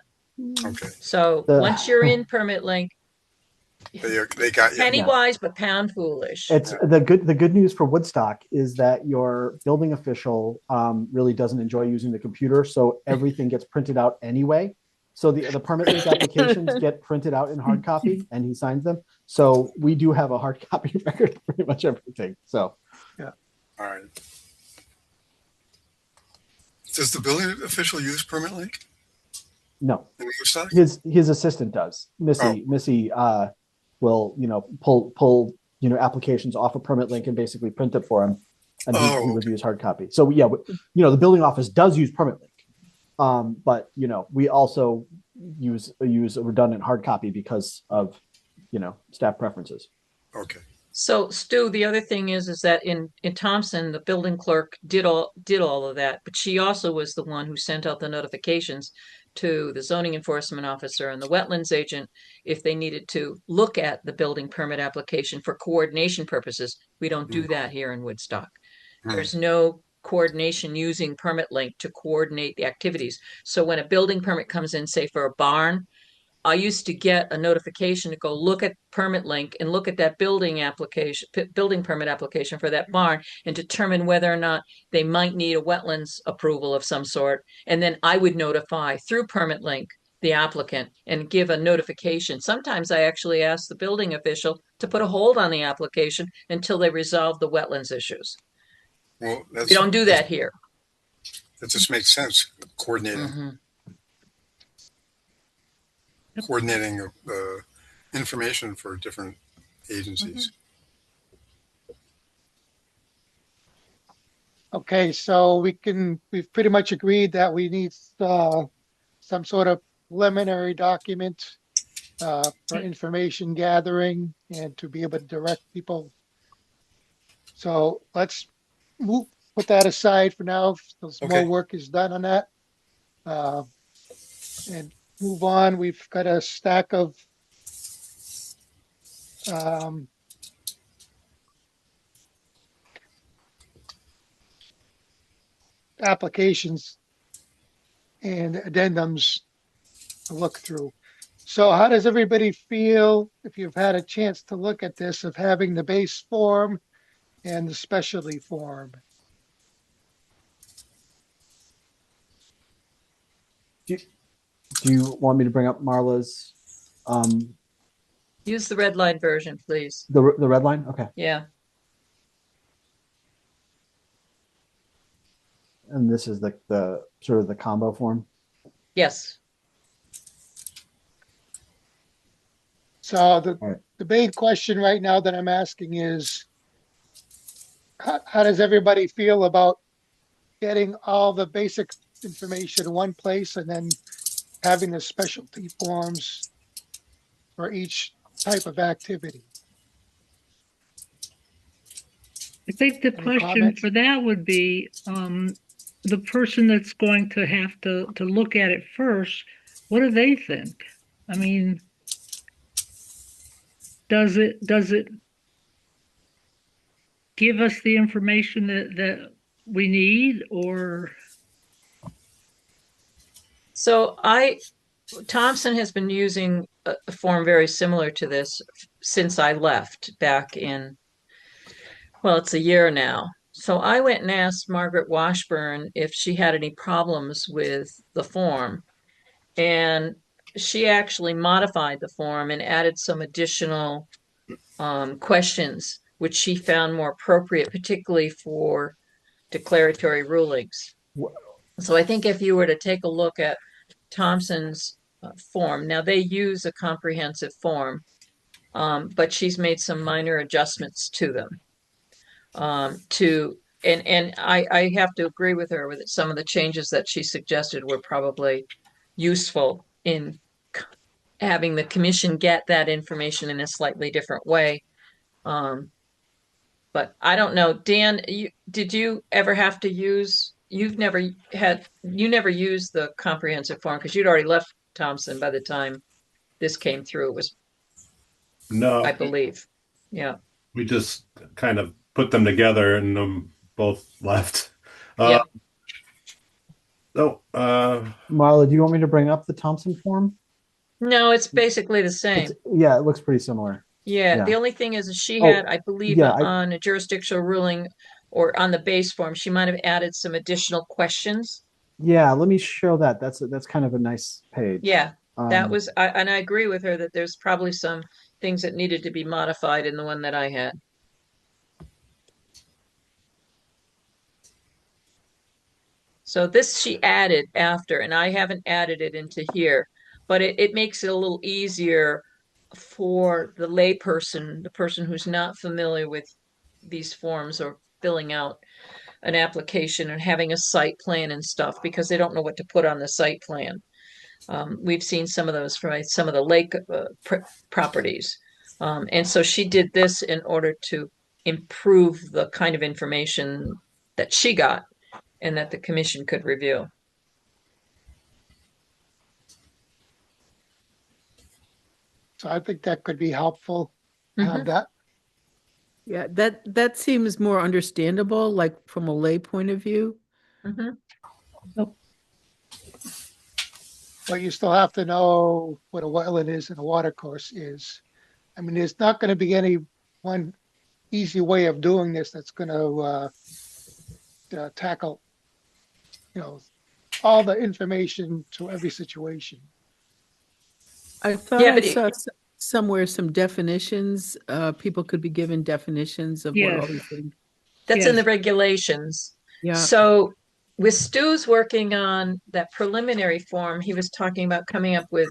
Okay. So once you're in permit link, they got you. Penny wise, but pound foolish. It's the good news for Woodstock is that your building official really doesn't enjoy using the computer, so everything gets printed out anyway. So the permit link applications get printed out in hard copy, and he signs them. So we do have a hard copy record of pretty much everything. So yeah. All right. Does the building official use permit link? No. In Woodstock? His assistant does. Missy will pull applications off a permit link and basically print it for him, and he reviews hard copy. So yeah, the building office does use permit link, But we also use a redundant hard copy because of staff preferences. Okay. So Stu, the other thing is that in Thompson, the building clerk did all of that, but she also was the one who sent out the notifications to the zoning enforcement officer and the wetlands agent if they needed to look at the building permit application for coordination purposes. We don't do that here in Woodstock. There's no coordination using Permit Link to coordinate the activities. So when a building permit comes in, say for a barn, I used to get a notification to go look at Permit Link and look at that building permit application for that barn and determine whether or not they might need a wetlands approval of some sort. And then I would notify through Permit Link the applicant and give a notification. Sometimes I actually ask the building official to put a hold on the application until they resolve the wetlands issues. Well, We don't do that here. that just makes sense. Coordinating information for different agencies. Okay, so we've pretty much agreed that we need some sort of preliminary document for information gathering and to be able to direct people. So let's put that aside for now. Some more work is done on that. And move on. We've got a stack of applications and addendums to look through. So how does everybody feel, if you've had a chance to look at this, of having the base form and the specialty form? Do you want me to bring up Marla's Use the red line version, please. the red line? Okay. Yeah. And this is the sort of the combo form. Yes. So the main question right now that I'm asking is, how does everybody feel about getting all the basic information in one place and then having the specialty forms for each type of activity? I think the Any question comments? for that would be the person that's going to have to look at it first, what do they think? I mean, does it give us the information that we need, or So Thompson has been using a form very similar to this since I left back in, well, it's a year now. So I went and asked Margaret Washburn if she had any problems with the form. And she actually modified the form and added some additional questions, which she found more appropriate, particularly for declaratory rulings. So I think if you were to take a look at Thompson's form, now they use a comprehensive form, but she's made some minor adjustments to them. And I have to agree with her with some of the changes that she suggested were probably useful in having the commission get that information in a slightly different way. But I don't know, Dan, did you ever have to use, you never used the comprehensive form because you'd already left Thompson by the time this came through. It was, No, I believe. Yeah. we just kind of put them together and both left. Yep. No, Marla, do you want me to bring up the Thompson form? No, it's basically the same. Yeah, it looks pretty similar. Yeah, the Yeah. only thing is she Oh, had, I believe, yeah, on a jurisdictional ruling or on the base form, she might have added some additional questions. Yeah, let me show that. That's kind of a nice page. Yeah, that Um, was, and I agree with her that there's probably some things that needed to be modified in the one that I had. So this she added after, and I haven't added it into here, but it makes it a little easier for the layperson, the person who's not familiar with these forms or filling out an application and having a site plan and stuff because they don't know what to put on the site plan. We've seen some of those from some of the lake properties. And so she did this in order to improve the kind of information that she got and that the commission could review. So I think that could be helpful to have that. Yeah, that seems more understandable, like from a lay point of view. Mm-hmm. But you still have to know what a wetland is and a water course is. I mean, there's not going to be any one easy way of doing this that's going to tackle, all the information to every situation. I thought Yeah, I but saw somewhere some definitions. People could be given definitions of what all Yes. these things. that's in Yes. the regulations. Yeah. So with Stu's working on that preliminary form, he was talking about coming up with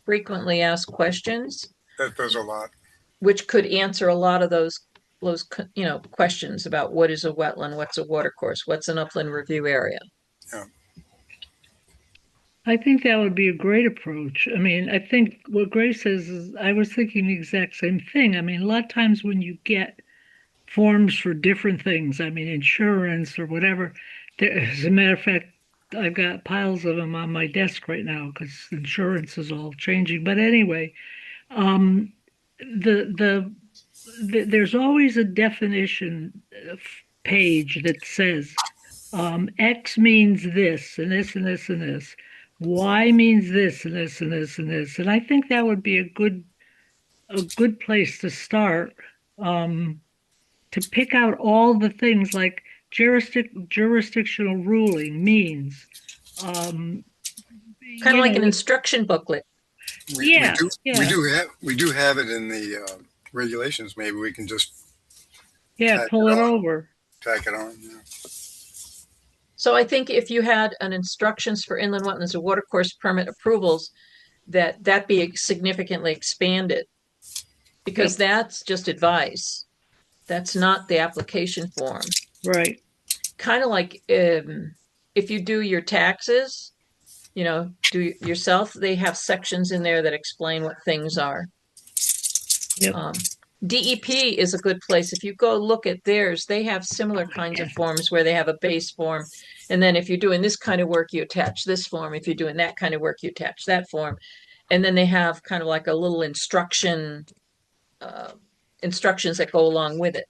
frequently asked questions, There's a lot. which could answer a lot of those questions about what is a wetland, what's a watercourse, what's an upland review area. Yeah. I think that would be a great approach. I mean, I think what Grace says is, I was thinking the exact same thing. I mean, a lot of times when you get forms for different things, I mean, insurance or whatever, as a matter of fact, I've got piles of them on my desk right now because insurance is all changing. But anyway, um, there's always a definition page that says X means this and this and this and this. Y means this and this and this and this. And I think that would be a good place to start, to pick out all the things like jurisdictional ruling means. Kind of like an instruction booklet. We Yeah, do yeah. we do have it in the regulations. Maybe we can just Yeah, pull it over. tack it on. Yeah. So I think if you had an instructions for inland wetlands and watercourse permit approvals, that be significantly expanded because that's just advice. That's not the application form. Right. Kind of like if you do your taxes, do yourself, they have sections in there that explain what things are. Yep. DEP is a good place. If you go look at theirs, they have similar kinds of forms where they have a base form. And then if you're doing this kind of work, you attach this form. If you're doing that kind of work, you attach that form. And then they have kind of like a little instructions that go along with it.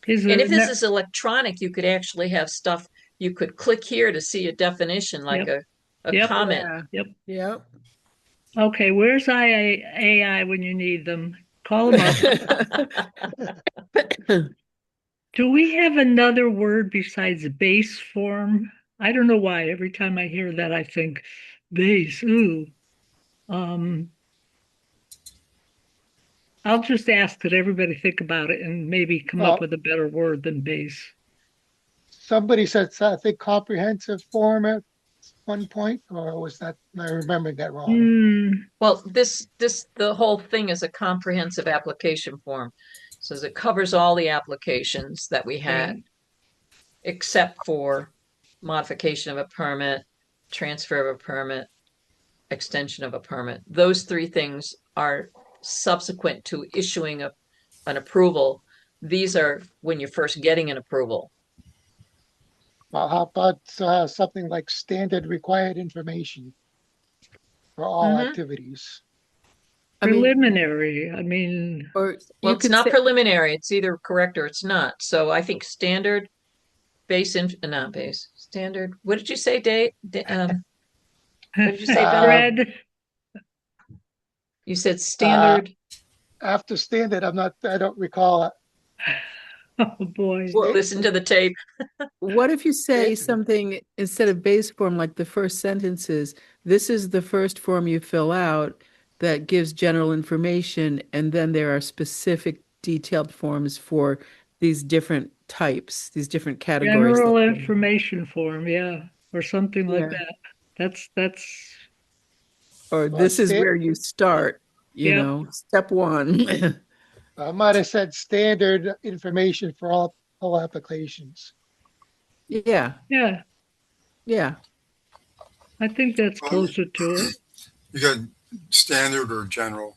And if this is electronic, you could actually have stuff, you could click here to see a definition, like a comment. Yep. Yeah. Okay, where's AI when you need them? Call them up. Do we have another word besides base form? I don't know why. Every time I hear that, I think base. Ooh. I'll just ask that everybody think about it and maybe come up with a better word than base. Somebody said, I think, comprehensive form at one point, or was that, am I remembering that wrong? Well, the whole thing is a comprehensive application form. So it covers all the applications that we had, except for modification of a permit, transfer of a permit, extension of a permit. Those three things are subsequent to issuing an approval. These are when you're first getting an approval. Well, how about something like standard required information for all activities? Preliminary. I mean, or well, it's not preliminary. It's either correct or it's not. So I think standard, not base, standard. What did you say, Dave? What did you say, Fred? You said standard. After standard, I don't recall it. Oh boy. Listen to the tape. What if you say something instead of base form, like the first sentences, this is the first form you fill out that gives general information, and then there are specific detailed forms for these different types, these different categories. General information form, yeah, or something like that. That's. Or this is where you start, step one. I might have said standard information for all applications. Yeah, Yeah, yeah. I think that's Um, closer to it. You got standard or general,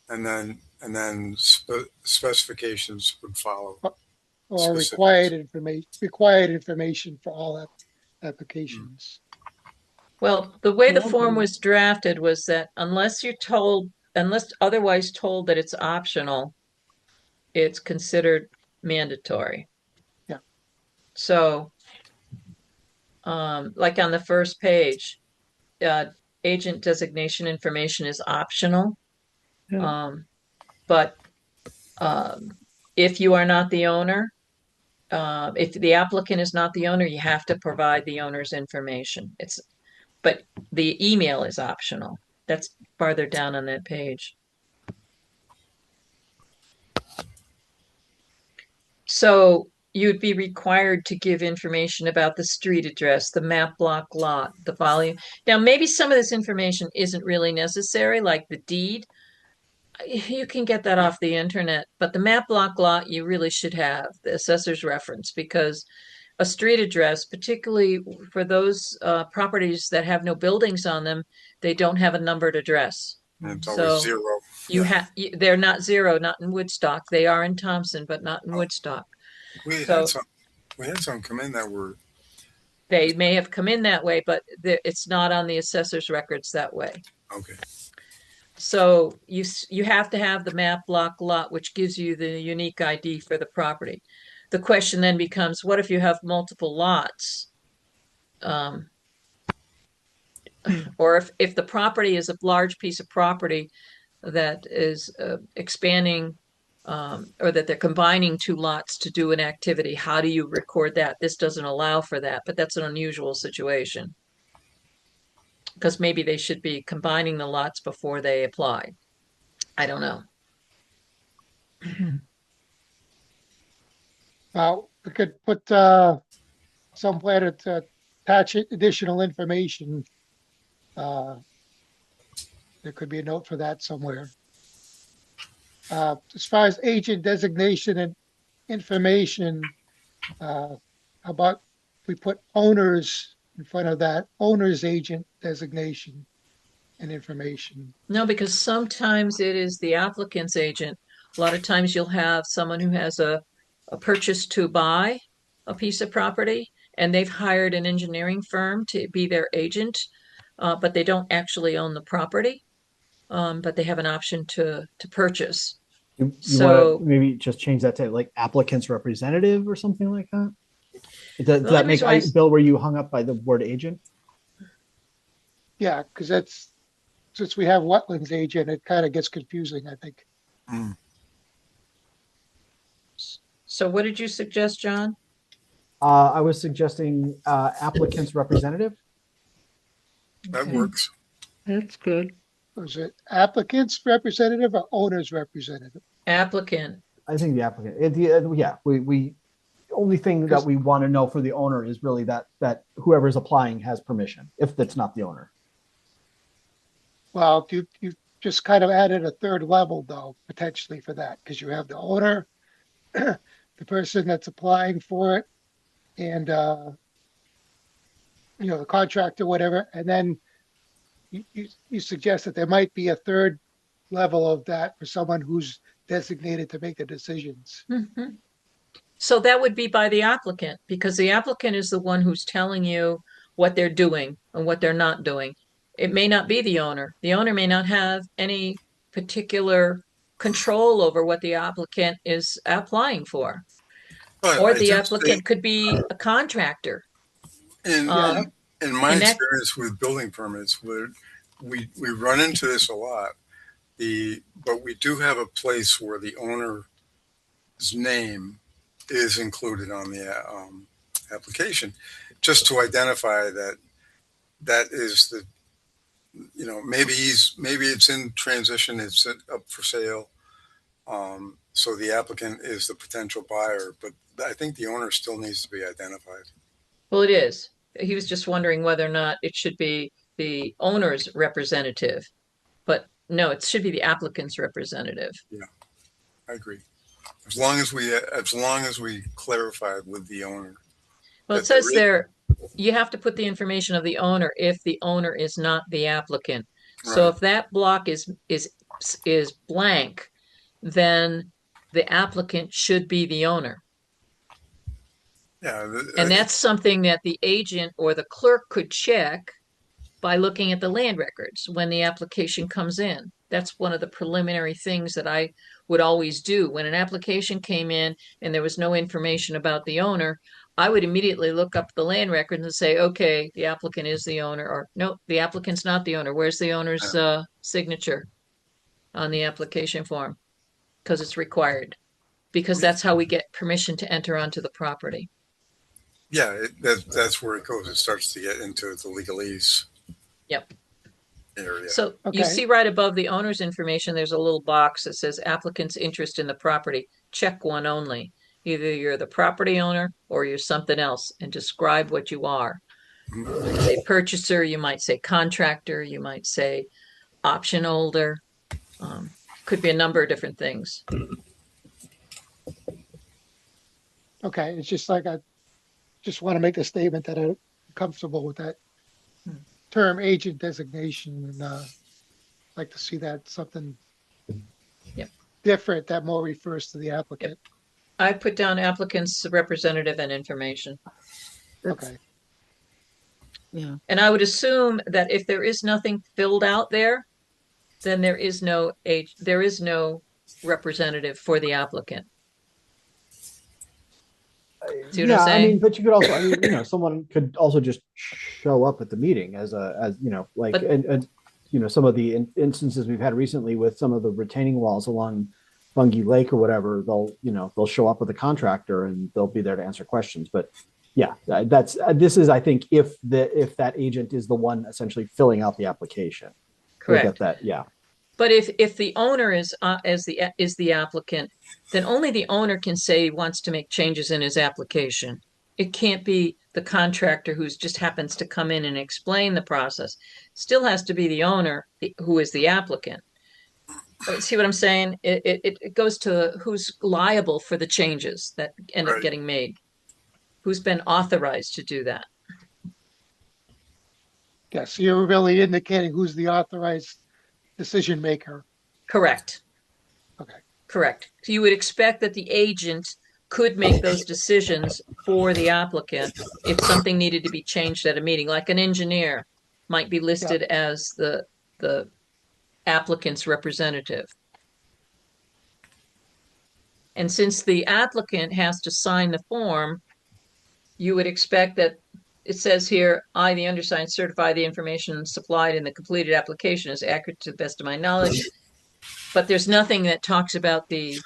and then specifications would follow Or specifics. required information for all Mm. applications. Well, the way the form Okay. was drafted was that unless otherwise told that it's optional, it's considered mandatory. Yeah. So, like on the first page, uh, agent designation information is optional. Yeah. Um, but um, if you are not the owner, if the applicant is not the owner, you have to provide the owner's information. But the email is optional. That's farther down on that page. So you'd be required to give information about the street address, the map block lot, the volume. Now, maybe some of this information isn't really necessary, like the deed. You can get that off the internet, but the map block lot you really should have the assessor's reference because a street address, particularly for those properties that have no buildings on them, they don't have a numbered address. And it's always So zero. you Yeah. have they're not zero, not in Woodstock. They are in Thompson, but not in Oh, Woodstock. we had So some. We had some come in that were. they may have come in that way, but it's not on the assessor's records that way. Okay. So you have to have the map block lot, which gives you the unique ID for the property. The question then becomes, what if you have multiple lots? Or if the property is a large piece of property that is expanding, or that they're combining two lots to do an activity, how do you record that? This doesn't allow for that, but that's an unusual situation. Because maybe they should be combining the lots before they apply. I don't know. We could put somewhere to attach additional information. Uh, there could be a note for that somewhere. As far as agent designation and information, how about we put owners in front of that, owner's agent designation and information. No, because sometimes it is the applicant's agent. A lot of times you'll have someone who has a purchase to buy a piece of property and they've hired an engineering firm to be their agent, but they don't actually own the property, but they have an option to purchase. You want to So, maybe just change that to like applicant's representative or something like that? Does the only that make reason why Bill? Were you hung up by the word agent? Yeah, because that's, since we have wetlands agent, it kind of gets confusing, I think. Mm. so what did you suggest, John? I was suggesting applicant's representative. That Okay. works. That's good. Was it applicant's representative or owner's representative? Applicant. I think the applicant. Yeah, we only thing that Because- we want to know for the owner is really that whoever is applying has permission. If that's not the owner, Well, you just kind of added a third level though, potentially for that, because you have the owner, the person that's applying for it, and the contractor, whatever, and then you suggest that there might be a third level of that for someone who's designated to make the decisions. Mhm. So that would be by the applicant, because the applicant is the one who's telling you what they're doing and what they're not doing. It may not be the owner. The owner may not have any particular control over what the applicant is applying for. But Or I the do applicant could be a contractor. in Yeah. in my and that- experience with building permits, we run into this a lot. But we do have a place where the owner's name is included on the application, just to identify that is the maybe it's in transition, it's up for sale. So the applicant is the potential buyer, but I think the owner still needs to be identified. Well, it is. He was just wondering whether or not it should be the owner's representative. But no, it should be the applicant's representative. Yeah. I agree. As long as we clarified with the owner Well, it that there says is, there, you have to put the information of the owner if the owner is not the applicant. So right, if that block is blank, then the applicant should be the owner. yeah, And that's something that the agent or the clerk could check by looking at the land records when the application comes in. That's one of the preliminary things that I would always do. When an application came in and there was no information about the owner, I would immediately look up the land records and say, okay, the applicant is the owner, or no, the applicant's not the owner. Where's the owner's signature on the application form? Because it's required. Because that's how we get permission to enter onto the property. yeah, that's where it goes. It starts to get into the legalese Yep. area. So you Okay. see right above the owner's information, there's a little box that says applicant's interest in the property. Check one only. Either you're the property owner or you're something else, and describe what you are. Mhm. You might say purchaser, you might say contractor, you might say option holder. Could be a number of different things. Okay, it's just like I just want to make the statement that I'm comfortable with that term agent designation, and like to see that something Yep. different that more refers to the applicant. I put down applicant's representative and information. That's, Okay, yeah. And I would assume that if there is nothing filled out there, then there is no representative for the applicant. See what I'm Yeah, I mean, saying? but you could also, I mean, someone could also just show up at the meeting as like, But- and some of the instances we've had recently with some of the retaining walls along Bungie Lake or whatever, they'll show up with a contractor and they'll be there to answer questions. But yeah, this is, I think, if that agent is the one essentially filling out the application. We'll get Correct. that. Yeah. But if the owner is the applicant, then only the owner can say he wants to make changes in his application. It can't be the contractor who just happens to come in and explain the process. Still has to be the owner who is the applicant. See what I'm saying? It goes to who's liable for the changes that end up Right. getting made. Who's been authorized to do that? yeah, so you're really indicating who's the authorized decision maker. Correct. Okay, Correct. So you would expect that the agent could make those decisions for the applicant if something needed to be changed at a meeting, like an engineer might be listed as the applicant's representative. And since the applicant has to sign the form, you would expect that it says here, I, the undersigned, certify the information supplied in the completed application is accurate to the best of my knowledge. But there's nothing that talks about the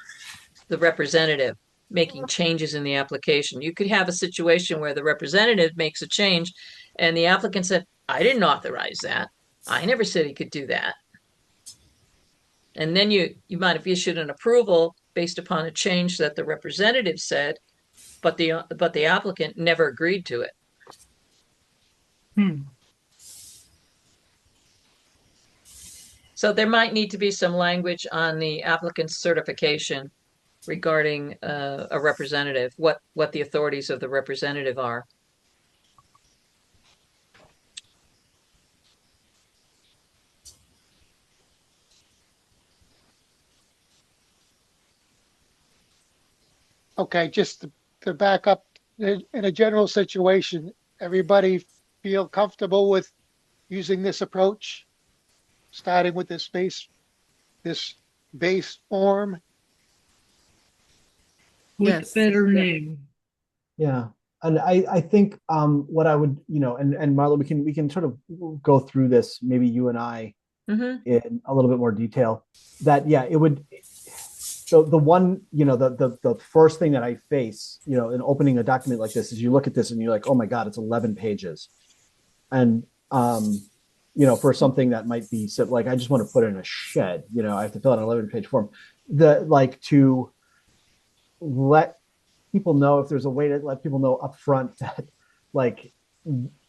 representative making changes in the application. You could have a situation where the representative makes a change and the applicant said, I didn't authorize that. I never said he could do that. And then you might have issued an approval based upon a change that the representative said, but the applicant never agreed to it. So there might need to be some language on the applicant's certification regarding a representative, what the authorities of the representative are. okay, just to back up, in a general situation, everybody feel comfortable with using this approach, starting with this base form? With Yes. better name. Yeah. And I think what I would, and Marla, we can sort of go through this, maybe you and I Mm-hmm. in a little bit more detail. That it would, the one, the first thing that I face, in opening a document like this is you look at this and you're like, oh my God, it's 11 pages. And for something that might be like, I just want to put in a shed, I have to fill out an 11-page form. To let people know, if there's a way to let people know up front that like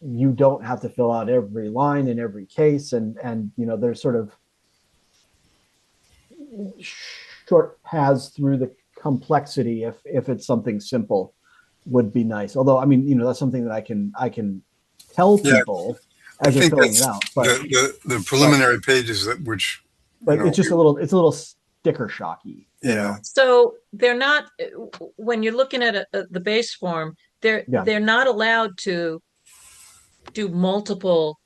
you don't have to fill out every line in every case, and there's sort of short paths through the complexity, if it's something simple, would be nice. Although, I mean, that's something that I can tell Yeah, people I as they're think filling it that's out, but the preliminary pages that which, it's just a little sticker shocky, yeah. So they're not, when you're looking at the base form, Yeah. they're not allowed to do multiple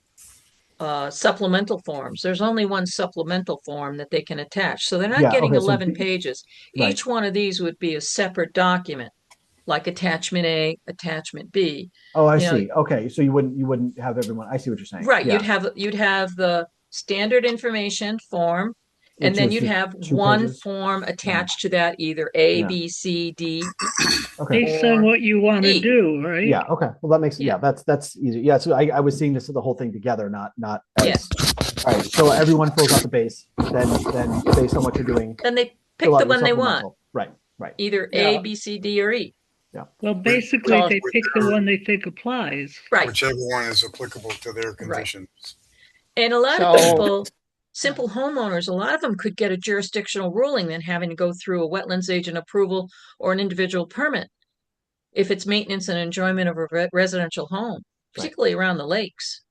supplemental forms. There's only one supplemental form that they can attach. So they're not Yeah, getting okay, so 11 pages. right. Each one of these would be a separate document, like attachment A, attachment B. Oh, I You know, see. Okay, so you wouldn't have everyone. I see what you're saying. right, Yeah, you'd have the standard information form, and which then is you'd just have 2 one pages. form Yeah. attached to that, either A, Yeah. B, C, D, Okay. Based on or what you want to E. do, right? Yeah. Okay. Well, that makes Yeah. yeah. That's easy. Yeah. So I was seeing this the whole thing together, not Yeah. as. All right. So everyone fills out the base. Then based on what you're doing, Then they pick fill out the your one they want, supplemental. Right. Right. either Yeah. A, B, C, D, or E. Well, basically, talk they pick the whichever- one they think applies. Right. whichever one is applicable to their conditions. And a lot of So- people, simple homeowners, a lot of them could get a jurisdictional ruling than having to go through a wetlands agent approval or an individual permit if it's maintenance and enjoyment of a residential home, particularly around the lakes.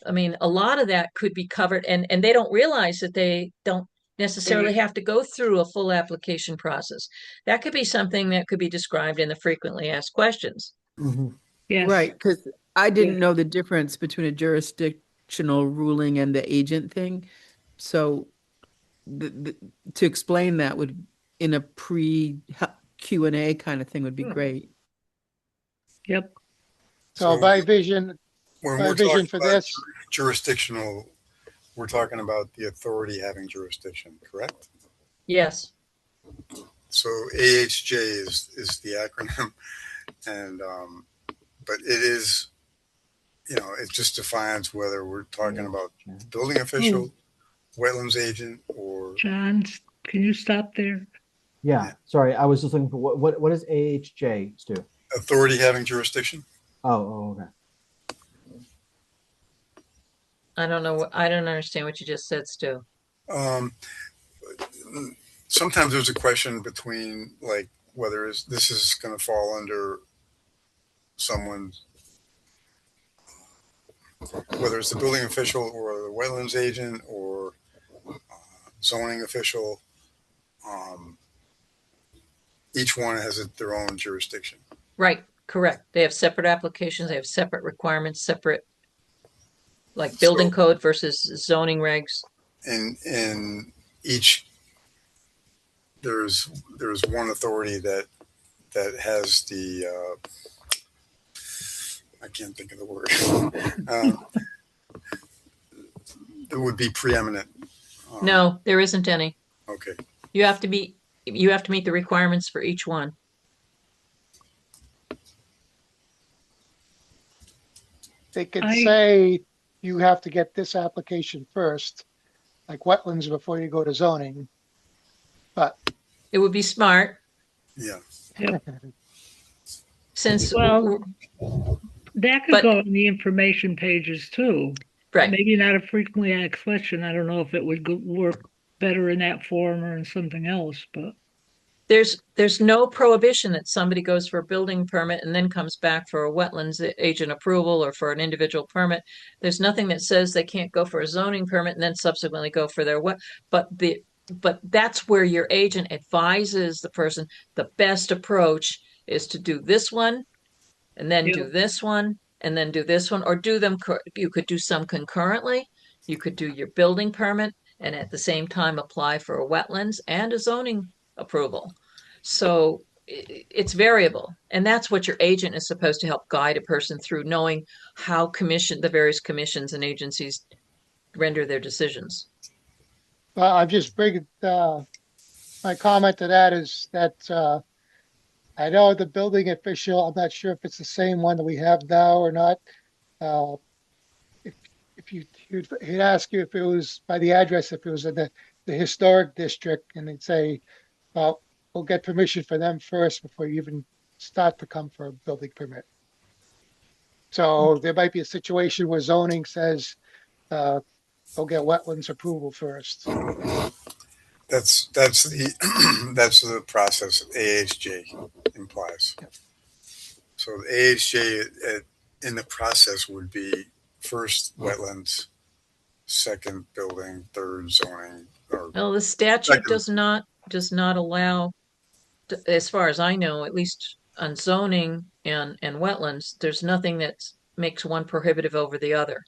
I mean, a lot of that could be covered, and they don't realize that they don't necessarily have to go through a full application process. That could be something that could be described in the frequently asked questions. Mhm. Yes. Right, because I didn't know the difference between a jurisdictional ruling and the agent thing. So to explain that would, in a pre Q&A kind of thing would be great. Yep. So my vision, When my we're vision talking for about this, jurisdictional, we're talking about the authority having jurisdiction, correct? Yes. So AHJ is the acronym, and but it is, it just defines whether we're talking about building official, wetlands agent, or John, can you stop there? Yeah. Sorry, I was just looking for what is AHJ, Stu? authority having jurisdiction. Oh, okay. I don't know. I don't understand what you just said, Stu. Um, Sometimes there's a question between like whether this is going to fall under someone's, whether it's the building official or the wetlands agent or zoning official. Each one has their own jurisdiction. Right. Correct. They have separate applications. They have separate requirements, separate, like building code versus zoning regs. In each, there's one authority that has the I can't think of the word. It would be preeminent. No, there isn't any. Okay. You have to meet the requirements for each one. they could say you have to get this application first, like wetlands before you go to zoning. But It would be smart Yeah. since Well, that could But- go on the information pages too. right. Maybe not a frequently asked question. I don't know if it would work better in that form or in something else, but There's no prohibition that somebody goes for a building permit and then comes back for a wetlands agent approval or for an individual permit. There's nothing that says they can't go for a zoning permit and then subsequently go for their but that's where your agent advises the person the best approach is to do this one and then do this one and then do this one, or do them. You could do some concurrently. You could do your building permit and at the same time apply for a wetlands and a zoning approval. So it's variable. And that's what your agent is supposed to help guide a person through, knowing how the various commissions and agencies render their decisions. I'm just bringing, my comment to that is that, I know the building official, I'm not sure if it's the same one that we have now or not. If he'd ask you if it was by the address, if it was in the historic district, and they'd say, well, we'll get permission for them first before you even start to come for a building permit. So there might be a situation where zoning says, go get wetlands approval first. That's the that's the process AHJ implies. So the AHJ in the process would be first wetlands, second building, third zoning, or Well, the statute second. does not allow, as far as I know, at least on zoning and wetlands, there's nothing that makes one prohibitive over the other.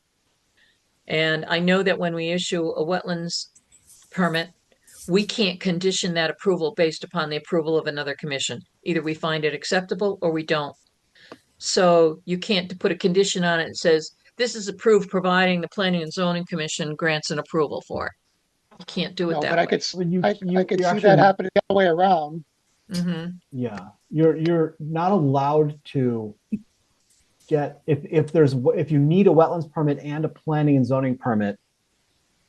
And I know that when we issue a wetlands permit, we can't condition that approval based upon the approval of another commission. Either we find it acceptable or we don't. So you can't put a condition on it that says, this is approved providing the Planning and Zoning Commission grants an approval for it. You can't do it No, but that I way. When you I could you see actually that happening the other way around. Mm-hmm. yeah, you're not allowed to get if you need a wetlands permit and a planning and zoning permit,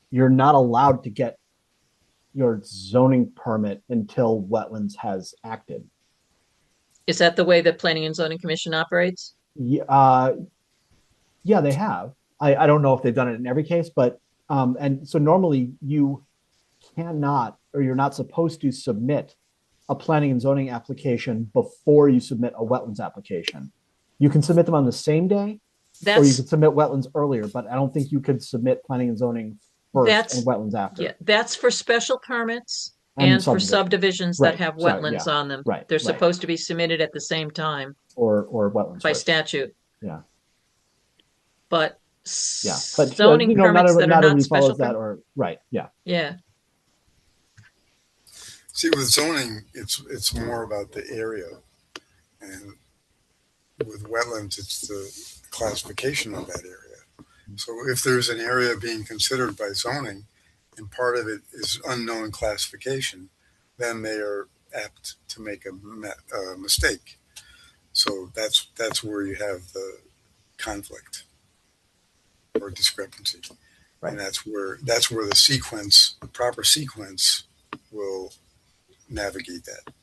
you're not allowed to get your zoning permit until wetlands has acted. Is that the way the Planning and Zoning Commission operates? Yeah, yeah, they have. I don't know if they've done it in every case, but and so normally you cannot or you're not supposed to submit a planning and zoning application before you submit a wetlands application. You can submit them on the same day, or you That's could submit wetlands earlier, but I don't think you could submit planning and zoning first that's and wetlands after. yeah, that's for special permits And and for subdivisions that Right. have Sorry, wetlands yeah. on them. Right. They're Right. supposed to be submitted at the same time Or wetlands by first. statute. Yeah. But Yeah. But zoning not permits that are not not everybody special follows that or right. Yeah. yeah. See, with zoning, it's more about the area, and with wetlands, it's the classification of that area. So if there's an area being considered by zoning, and part of it is unknown classification, then they are apt to make a mistake. So that's where you have the conflict or discrepancy, Right. and that's where the proper sequence will navigate that.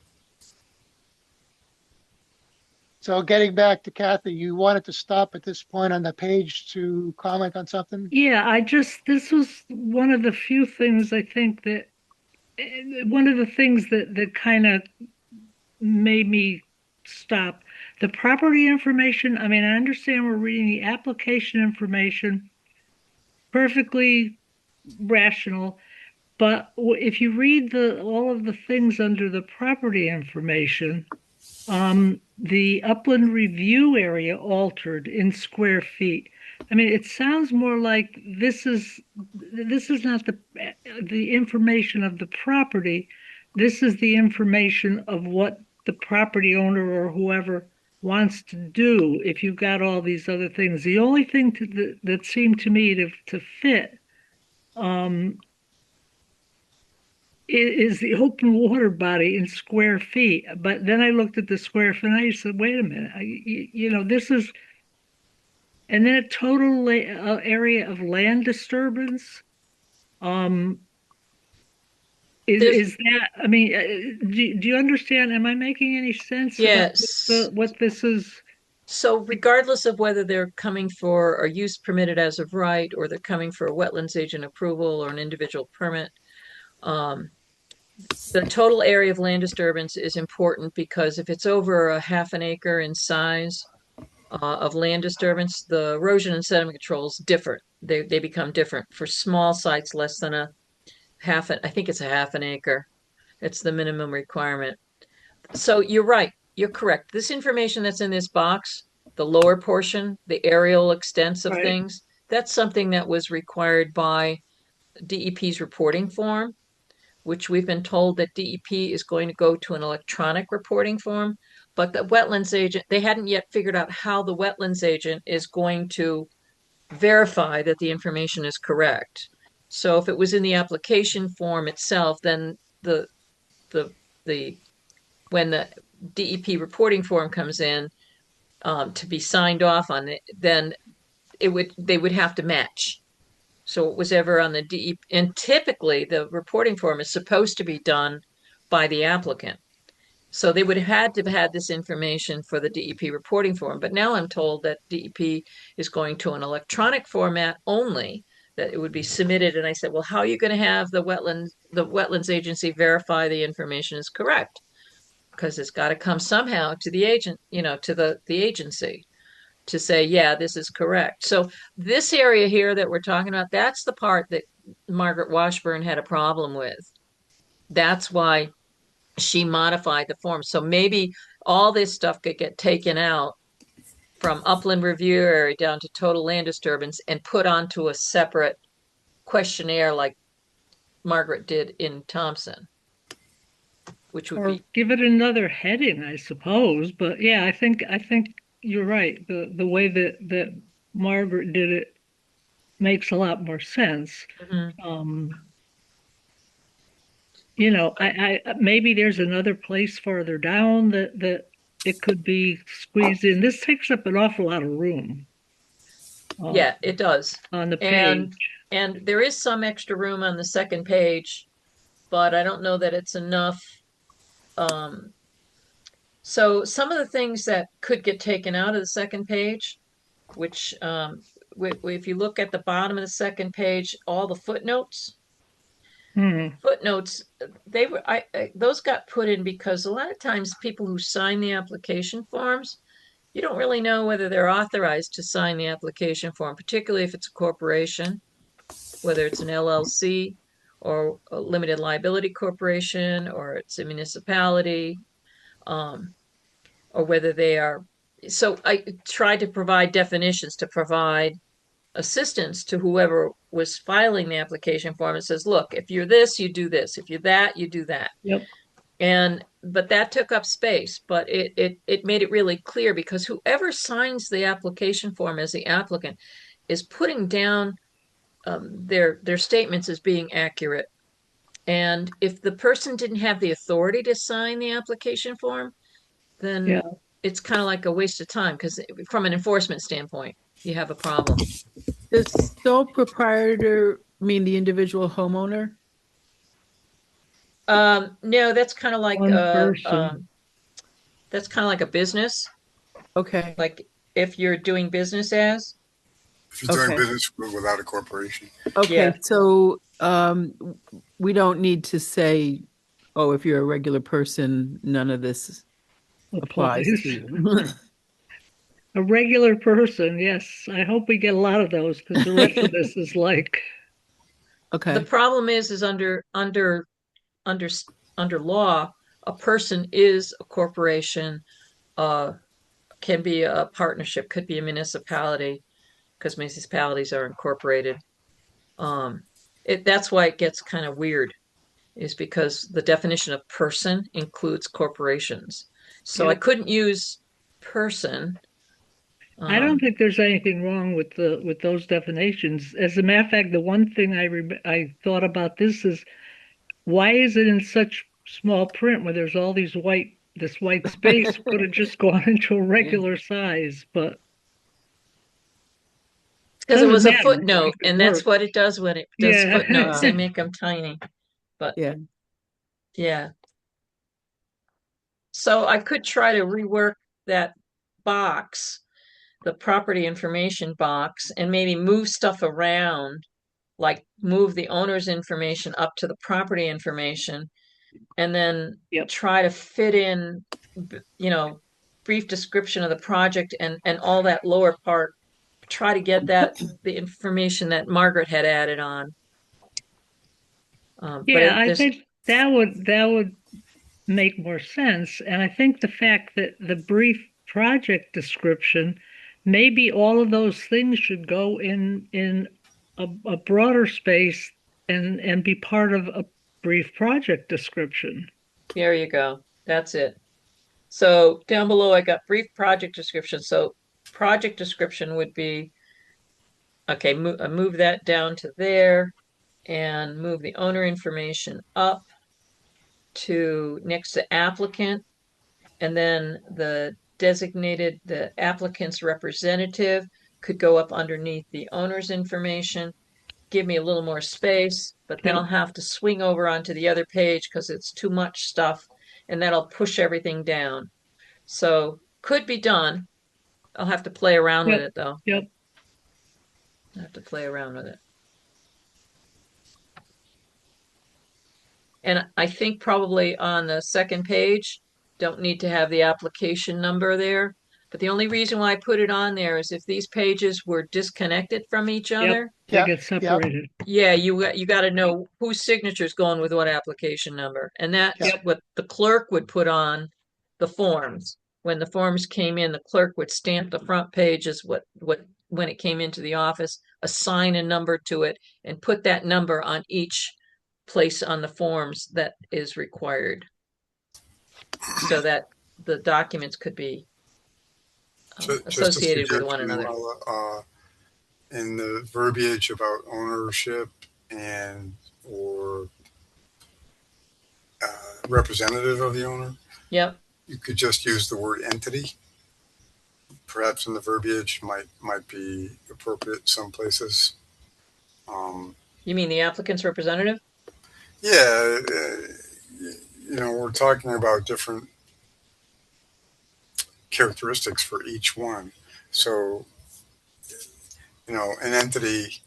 So getting back to Kathy, you wanted to stop at this point on the page to comment on something? Yeah, this was one of the few things I think that, one of the things that kind of made me stop. The property information, I mean, I understand we're reading the application information, perfectly rational, but if you read all of the things under the property information, the upland review area altered in square feet. I mean, it sounds more like this is not the information of the property. This is the information of what the property owner or whoever wants to do. If you've got all these other things, the only thing that seemed to me to fit is the open water body in square feet. But then I looked at the square feet and I said, wait a minute, this is, and then a total area of land disturbance. Is that, I mean, do you understand? Am I making any sense Yes. about what this is? So regardless of whether they're coming for a use permitted as of right, or they're coming for a wetlands agent approval or an individual permit, the total area of land disturbance is important because if it's over a half an acre in size of land disturbance, the erosion and sediment controls differ. They become different. For small sites less than I think it's a half an acre. It's the minimum requirement. So you're right. You're correct. This information that's in this box, the lower portion, the aerial extents of Right. things, that's something that was required by DEP's reporting form, which we've been told that DEP is going to go to an electronic reporting form. But the wetlands agent, they hadn't yet figured out how the wetlands agent is going to verify that the information is correct. So if it was in the application form itself, then the when the DEP reporting form comes in to be signed off on it, then they would have to match. So it was ever on the DEP, and typically the reporting form is supposed to be done by the applicant. So they would have had to have had this information for the DEP reporting form. But now I'm told that DEP is going to an electronic format only that it would be submitted. And I said, well, how are you going to have the wetlands agency verify the information is correct? Because it's got to come somehow to the agent, to the agency to say, yeah, this is correct. So this area here that we're talking about, that's the part that Margaret Washburn had a problem with. That's why she modified the form. So maybe all this stuff could get taken out from upland review area down to total land disturbance and put onto a separate questionnaire like Margaret did in Thompson, which would Or be, give it another heading, I suppose. But yeah, I think you're right. The way that Margaret did it makes a lot more sense. Mhm. Um, I maybe there's another place farther down that it could be squeezed in. This takes up an awful lot of room uh, Yeah, it does. on the page. And there is some extra room on the second page, but I don't know that it's enough. Um, so some of the things that could get taken out of the second page, which if you look at the bottom of the second page, all the Hmm. footnotes, they were those got put in because a lot of times people who sign the application forms, you don't really know whether they're authorized to sign the application form, particularly if it's a corporation, whether it's an LLC or a limited liability corporation or it's a municipality, um, or whether they are. So I tried to provide definitions to provide assistance to whoever was filing the application form. It says, look, if you're this, you do this. If you're that, you do that. Yep. And but that took up space, but it made it really clear because whoever signs the application form as the applicant is putting down their statements as being accurate. And if the person didn't have the authority to sign the application form, then Yeah. it's kind of like a waste of time because from an enforcement standpoint, you have a problem. Does sole proprietor mean the individual homeowner? No, that's kind of like One person. a business. Okay, Like if you're doing business as, If you're doing okay, business without a corporation. okay. yeah, So we don't need to say, oh, if you're a regular person, none of this applies Applies. to you. A regular person, yes. I hope we get a lot of those because the rest of this is like, the Okay, problem is under under law, a person is a corporation, uh, can be a partnership, could be a municipality, because municipalities are incorporated. Um, that's why it gets kind of weird, is because the definition of person includes corporations. So I yep. couldn't use person. I don't Um, think there's anything wrong with those definitions. As a matter of fact, the one thing I thought about this is why is it in such small print where there's all this white space could have just gone into a yeah. regular size, but because it doesn't was a matter. It footnote, makes it and that's work. what it does when it does Yeah. footnotes. They make them tiny. But Yeah. yeah. So I could try to rework that box, the property information box, and maybe move stuff around, like move the owner's information up to the property information, and then Yep. try to fit in, brief description of the project and all that lower part, try to get that the information that Margaret had added on. But Yeah, I there's think that would make more sense. And I think the fact that the brief project description, maybe all of those things should go in a broader space and be part of a brief project description. There you go. That's it. So down below, I got brief project description. So project description would be, okay, move that down to there and move the owner information up to next to applicant, and then the applicant's representative could go up underneath the owner's information, give me a little more space, but then I'll Yep. have to swing over onto the other page because it's too much stuff, and that'll push everything down. So could be done. I'll have to play around with Yep. it though. Yep. I have to play around with it. And I think probably on the second page, don't need to have the application number there. But the only reason why I put it on there is if these pages were disconnected from each Yep, other, they Yeah, get yeah, separated. yeah, you got to know whose signature is going with what application number. And that's yeah. what the clerk would put on the forms. When the forms came in, the clerk would stamp the front page as what when it came into the office, assign a number to it, and put that number on each place on the forms that is required so that the documents could be Just a associated with one suggestion, another. in the verbiage about ownership and or representative of the owner, Yep. you could just use the word entity. Perhaps in the verbiage might be appropriate some places. You mean the applicant's representative? Yeah, we're talking about different characteristics for each one. So, an entity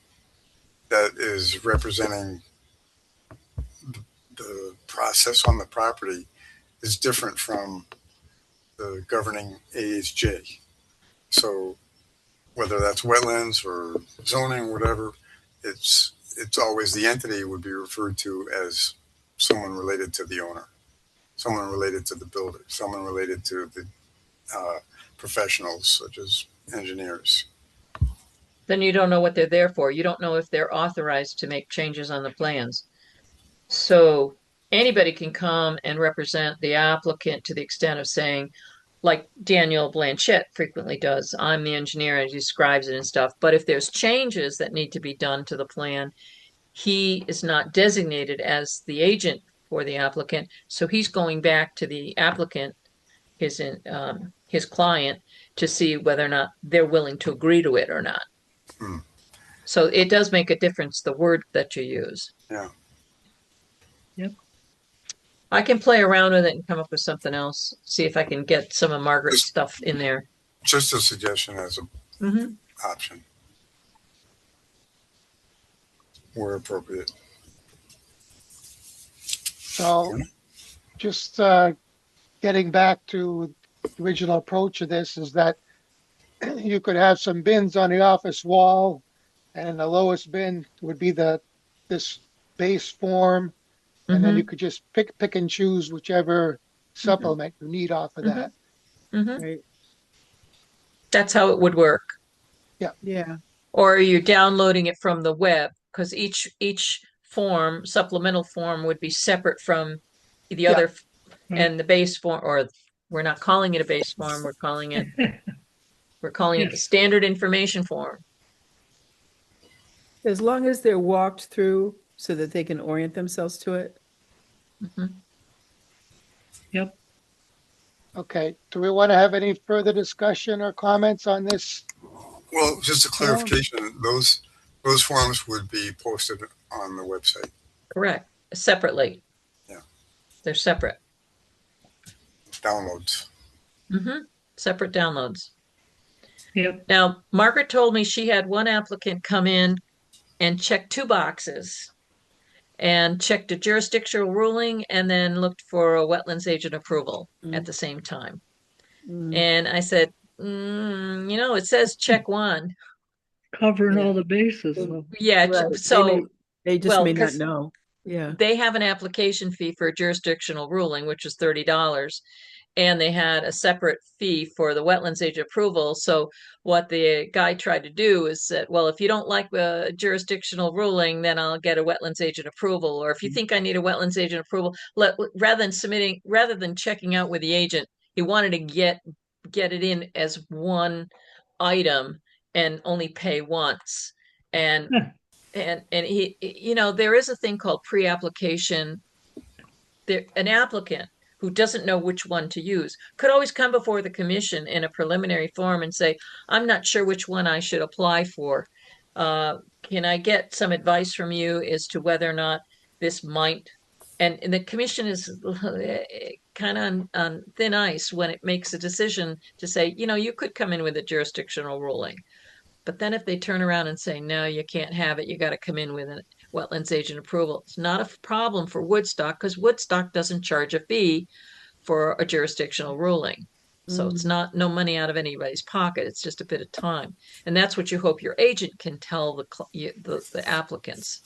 that is representing the process on the property is different from the governing AHJ. So whether that's wetlands or zoning, whatever, it's always the entity would be referred to as someone related to the owner, someone related to the builder, someone related to the professionals such as engineers. Then you don't know what they're there for. You don't know if they're authorized to make changes on the plans. So anybody can come and represent the applicant to the extent of saying, like Daniel Blanchette frequently does, I'm the engineer and he describes it and stuff. But if there's changes that need to be done to the plan, he is not designated as the agent for the applicant. So he's going back to the applicant, his client, to see whether or not they're willing to agree to it or not. Hmm. So it does make a difference, the word that you use. Yeah. Yep. I can play around with it and come up with something else. See if I can get some of Margaret's Just, stuff in there. just a suggestion as an option where appropriate. So just getting back to the original approach of this is that you could have some bins on the office wall, and the lowest bin would be this base form, and then you could just pick and choose whichever supplement you need off of that. Right. That's how it would work. Yeah. Or you're downloading it from the web because each form, supplemental form, would be separate from the Yeah. other and the base form. Or we're not calling it a base form. We're calling it the Yes. standard information form. As long as they're walked through so that they can orient themselves to it. Yep. Okay, do we want to have any further discussion or comments on this? Well, just a clarification, those forms would be posted on the website. Correct. Separately. Yeah. They're separate. Downloads. Separate downloads. Yep. Now, Margaret told me she had one applicant come in and check two boxes and checked a jurisdictional ruling and then looked for a wetlands agent approval at the same time. And I said, it says check one. Covering all the bases. Yeah. Right. So, They just may not know. Yeah. they have an application fee for a jurisdictional ruling, which is $30. And they had a separate fee for the wetlands agent approval. So what the guy tried to do is that, well, if you don't like a jurisdictional ruling, then I'll get a wetlands agent approval. Or if you think I need a wetlands agent approval, rather than checking out with the agent, he wanted to get it in as one item and only pay once. And he, there is a thing called pre-application. An applicant who doesn't know which one to use could always come before the commission in a preliminary form and say, I'm not sure which one I should apply for. Can I get some advice from you as to whether or not this might, and the commission is kind of on thin ice when it makes a decision to say, you could come in with a jurisdictional ruling. But then if they turn around and say, no, you can't have it, you got to come in wetlands agent approval. It's not a problem for Woodstock because Woodstock doesn't charge a fee for a jurisdictional ruling. So it's not no money out of anybody's pocket. It's just a bit of time. And that's what you hope your agent can tell the applicants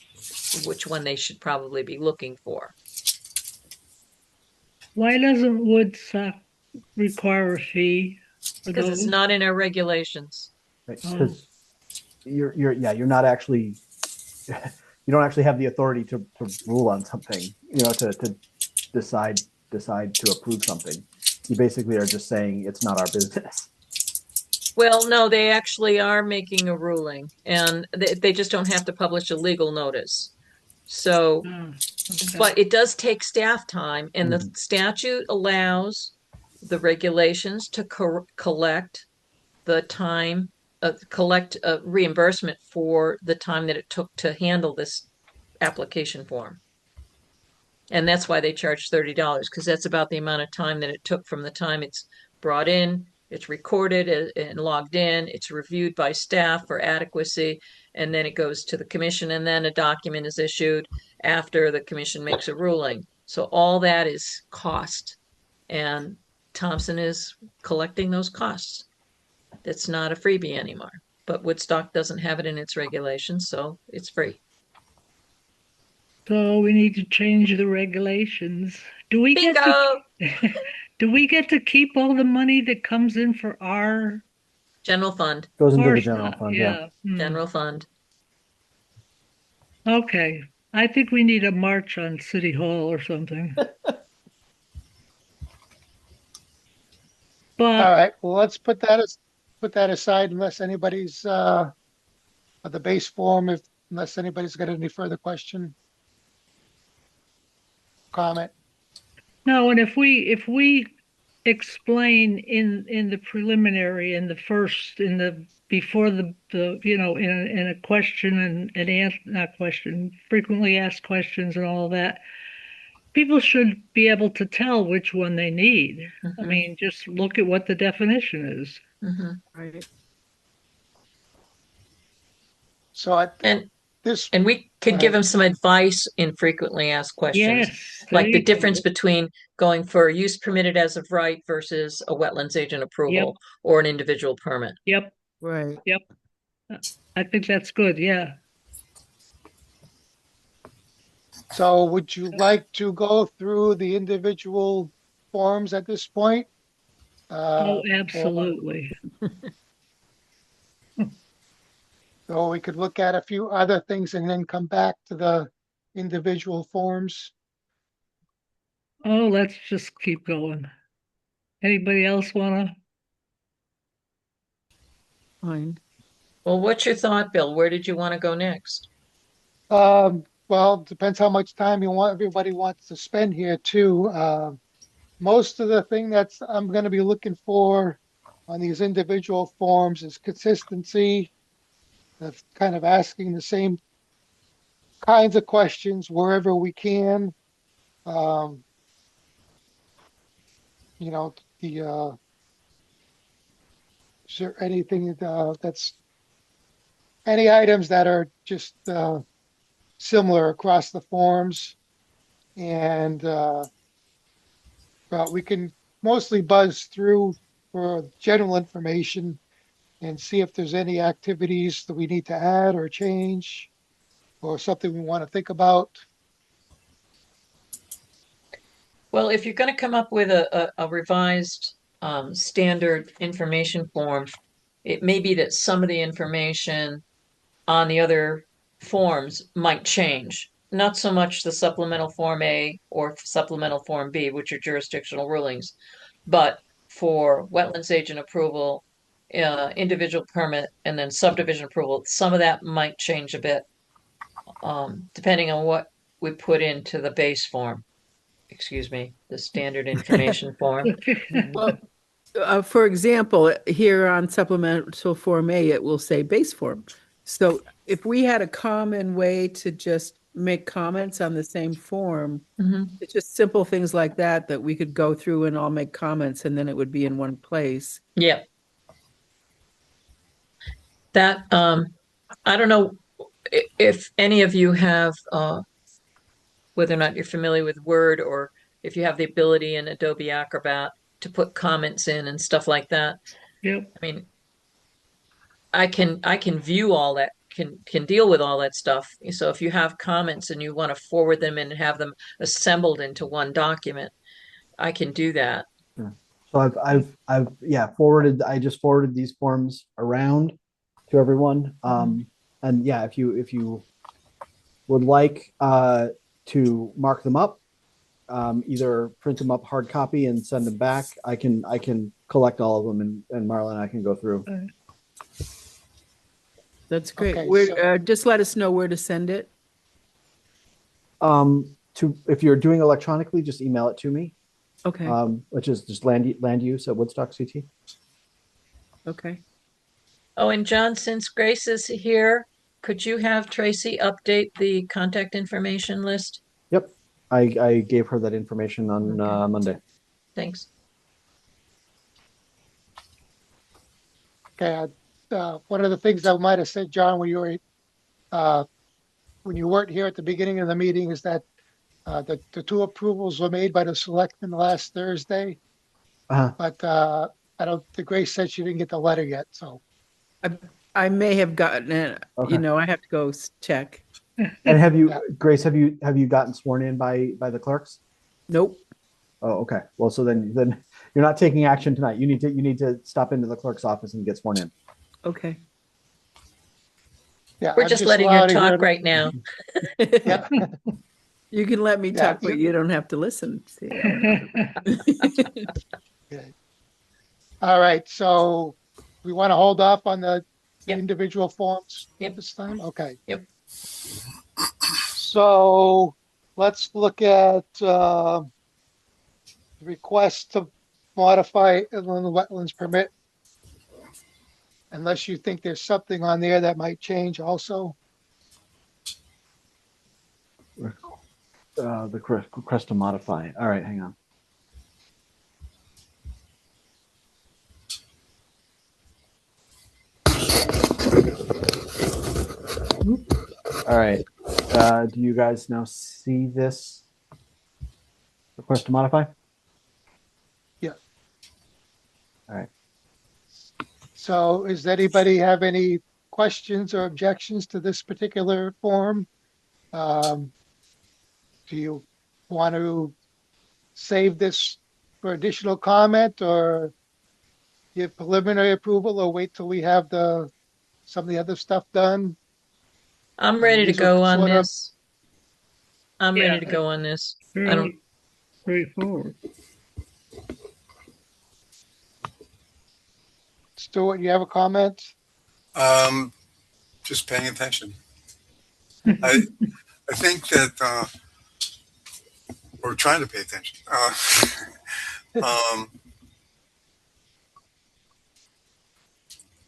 which one they should probably be looking for. Why doesn't Woodstock require a fee for Because it's those? not in our regulations. Right? Oh. Because you're not actually you don't actually have the authority to rule on something, to decide to approve something. You basically are just saying it's not our business. Well, no, they actually are making a ruling and they just don't have to publish a legal notice. So, Okay. but it does take staff time and the Mhm. statute allows the regulations to collect the time, collect reimbursement for the time that it took to handle this application form. And that's why they charge $30 because that's about the amount of time that it took from the time it's brought in, it's recorded and logged in, it's reviewed by staff for adequacy, and then it goes to the commission, and then a document is issued after the commission makes a ruling. So all that is cost, and Thompson is collecting those costs. It's not a freebie anymore, but Woodstock doesn't have it in its regulations, so it's free. So we need to change the regulations. Do we get to Bingo! do we get to keep all the money that comes in for our General fund, Goes into the portion? general fund, yeah. general fund. Okay. I think we need a march on City Hall or something. All But right, well, let's put that aside unless anybody's the base form, unless anybody's got any further question, comment. no, and if we explain in the preliminary in the first in the before the in a question and answer, not question, frequently asked questions and all that, people should be able to tell which one they need. I mean, just look at what the definition is. Right. So I think And this, and we go could give ahead. them some advice in frequently asked questions, Yes, there like the you difference go. between going for a use permitted as of right versus a wetlands agent Yep, approval or an individual permit. yep, Right. yep. I think that's good. Yeah. So would you like to go through the individual forms at this point? Oh, Or absolutely. so we could look at a few other things and then come back to the individual forms. Oh, let's just keep going. Anybody else wanna? Fine. Well, what's your thought, Bill? Where did you want to go next? Well, depends how much time everybody wants to spend here too. Most of the thing that's I'm going to be looking for on these individual forms is consistency of kind of asking the same kinds of questions wherever we can. Um, you know, is there anything that's any items that are just similar across the forms? And we can mostly buzz through for general information and see if there's any activities that we need to add or change or something we want to think about. Well, if you're going to come up with a revised standard information form, it may be that some of the information on the other forms might change. Not so much the supplemental Form A or supplemental Form B, which are jurisdictional rulings, but for wetlands agent approval, individual permit, and then subdivision approval, some of that might change a bit, depending on what we put into the base form. Excuse me, the standard information form. Well, for example, here on supplemental Form A, it will say base form. So if we had a common way to just make comments on the same form, it's just simple things like that that we could go through and all make comments, and then it would be in one place. Yeah. That, I don't know, if any of you have, whether or not you're familiar with Word or if you have the ability in Adobe Acrobat to put comments in and stuff like that. Yep. I mean, I can view all that, can deal with all that stuff. So if you have comments and you want to forward them and have them assembled into one document, I can do that. Yeah. So yeah, I just forwarded these forms around to everyone. And yeah, if you would like to mark them up, either print them up hard copy and send them back. I can collect all of them, and Marla and I can go through. That's great. Okay, Where, so- just let us know where to send it. If you're doing electronically, just email it to me, Okay, which is just land use at Woodstock CT. okay. Oh, and John, since Grace is here, could you have Tracy update the contact information list? Yep, I gave her that information on Okay. Monday. Thanks. Okay, one of the things I might have said, John, when you weren't here at the beginning of the meeting, is that the two approvals were made by the selectmen last Thursday, Uh-huh. but I don't. The Grace said she didn't get the letter yet, so I may have gotten it, Okay. I have to go check. And have you, Yeah. Grace, have you gotten sworn in by the clerks? Nope. Oh, okay. Well, so then you're not taking action tonight. You need to stop into the clerk's office and get sworn in. Okay. yeah. We're I'm just letting her allowed to hear talk the- right now. Yeah. You can let me Yeah, talk, but you don't have to listen. See, Okay. All right, so we want to hold off on the Yep. individual forms Yep. this time? Okay. Yep. So let's look at request to modify inland wetlands permit. Unless you think there's something on there that might change also. The request to modify. All right, hang on. All right. Do you guys now see this request to modify? Yeah. All right. So does anybody have any questions or objections to this particular form? Do you want to save this for additional comment or give preliminary approval or wait till we have some of the other stuff done? I'm ready to These are go on sort of- this. I'm Yeah. ready to go on this. I don't, Very straightforward. Stuart, you have a comment? Just paying attention. I think that we're trying to pay attention.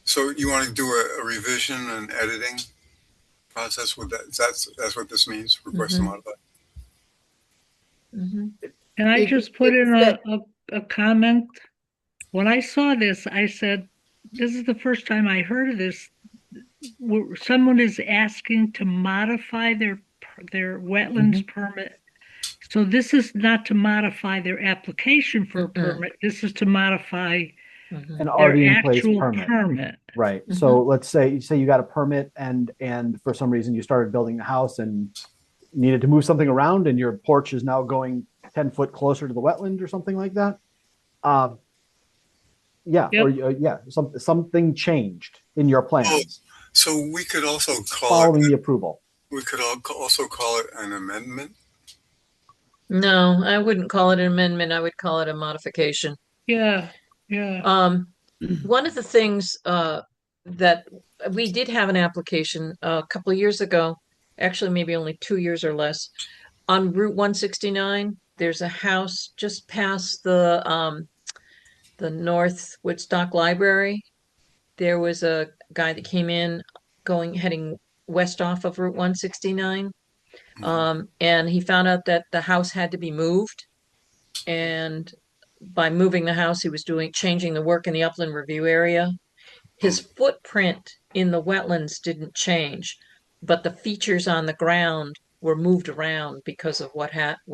So you want to do a revision and editing process with that? That's what this means. Request to Mhm. modify. Mhm. And I It- just put in it's a comment. When I saw this, I said, this is the first time I heard of this. Someone is asking to modify their wetlands permit. So this is not to modify their application for a permit. This is to modify Mhm. An their already in place actual permit. permit. Right. So let's say you got a permit and for some reason you started building the house and needed to move something around and your porch is now going 10 foot closer to the wetland or something like that. Yeah. Yep. Or something changed in your plans So we could also call following the it. approval. We could also call it an amendment. No, I wouldn't call it an amendment. I would call it a modification. Yeah, yeah. One of the things that we did have an application a couple of years ago, actually maybe only 2 years or less, on Route 169. There's a house just past the North Woodstock Library. There was a guy that came in heading west off of Route 169. And he found out that the house had to be moved. And by moving the house, he was changing the work in the upland review area. His footprint in the wetlands didn't change, but the features on the ground were moved around because of what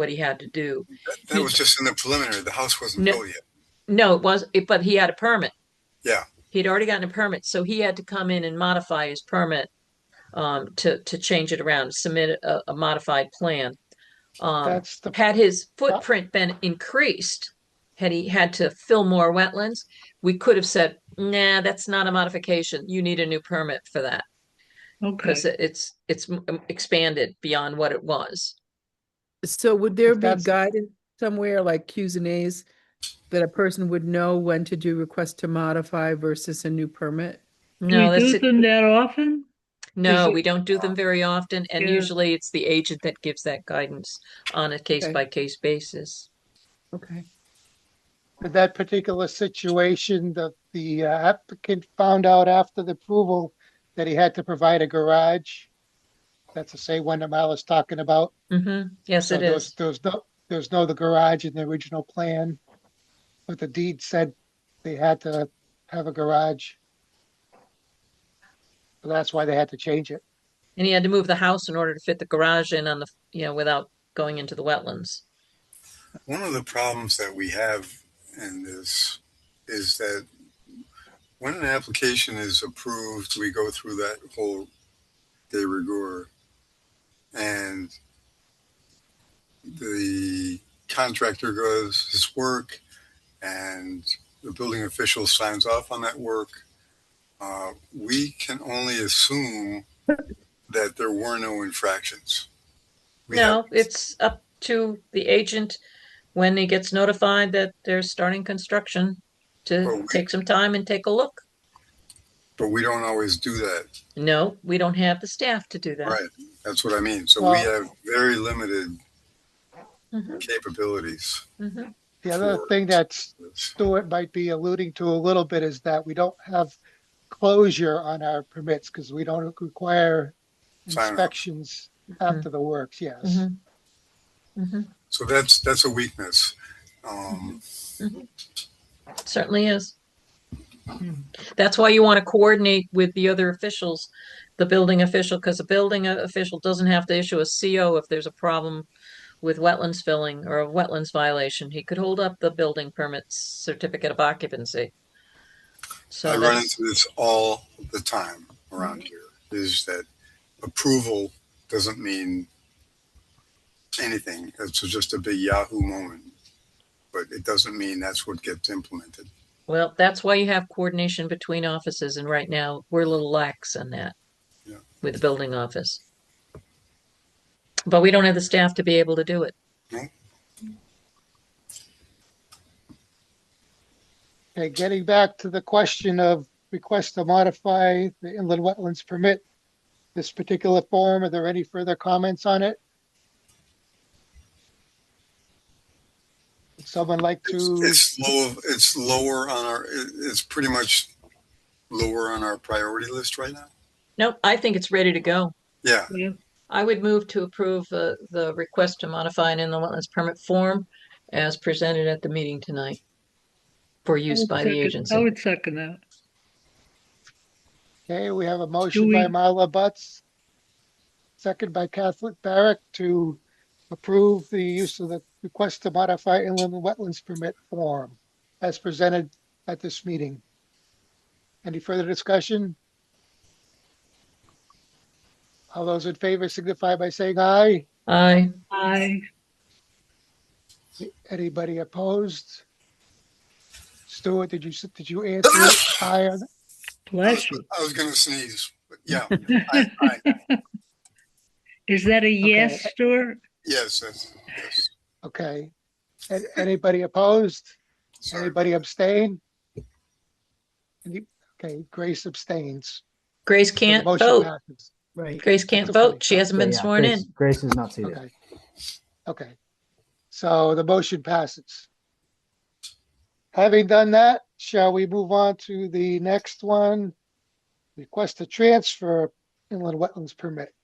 he had to do. That was just in the preliminary. The house wasn't No, built yet. no, but he had a permit. Yeah. He'd already gotten a permit, so he had to come in and modify his permit to change it around, submit a modified plan. That's the, Had his footprint been increased, had he had to fill more wetlands, we could have said, nah, that's not a modification. You need a new permit for that because Okay. it's expanded beyond what it was. So would there if be that's, guidance somewhere like Q's and A's that a person would know when to do request to modify versus a new permit? Do we No, that's do it. them that often? Is No, it, we don't do them very often, and yeah, usually it's the agent that gives that guidance on a case by case basis. Okay. in that particular situation, the applicant found out after the approval that he had to provide a garage. That's the same one that Marla's talking about. Yes, So it is. there's no the garage in the original plan, but the deed said they had to have a garage. So that's why they had to change it. And he had to move the house in order to fit the garage in on without going into the wetlands. One of the problems that we have in this is that when an application is approved, we go through that whole de rigueur, and the contractor does his work, and the building official signs off on that work. We can only assume that there were no infractions. No, it's up to the agent when he gets notified that they're starting construction to take some time and take a look. But we don't always do that. No, we don't have the staff to do that. Right. That's what I mean. So Well, we have very limited Mhm. capabilities. Mhm. the other thing that Stuart might be alluding to a little bit is that we don't have closure on our permits because we don't require Sign off. inspections after the works, yes. Mhm. Mhm. So that's a weakness. Certainly is. That's why you want to coordinate with the other officials, the building official, because the building official doesn't have to issue a CO if there's a problem with wetlands filling or a wetlands violation. He could hold up the building permit certificate of occupancy. So I run into this all the time around here, is that approval doesn't mean anything. It's just a big Yahoo moment, but it doesn't mean that's what gets implemented. well, that's why you have coordination between offices, and right now we're a little lax on that with the building office. But we don't have the staff to be able to do it. No? Okay, getting back to the question of request to modify the inland wetlands permit, this particular form, are there any further comments on it? Would someone like to, It's lower on our. It's pretty much lower on our priority list right now. Nope, I think it's ready to go. Yeah. yeah, I would move to approve the request to modify an inland wetlands permit form as presented at the meeting tonight for use by the I agency. would second that. okay, we have a motion by we- Marla Butts, second by Catholic Barrick to approve the use of the request to modify inland wetlands permit form as presented at this meeting. Any further discussion? All those in favor signify by saying aye. Aye. I, Anybody opposed? Stuart, did you answer aye on that? bless you. I was going to sneeze, but yeah. Is that a yes, Okay. Stuart? Yes. Yes. Okay. Anybody opposed? Sorry. Anybody abstain? Okay, Grace abstains. Grace So the can't motion vote. passes. Right. Grace can't That's okay. vote. She hasn't been Yeah, sworn in. Grace is not seated. Okay. Okay. So the motion passes. Having done that, shall we move on to the next one? Request to transfer inland wetlands permit.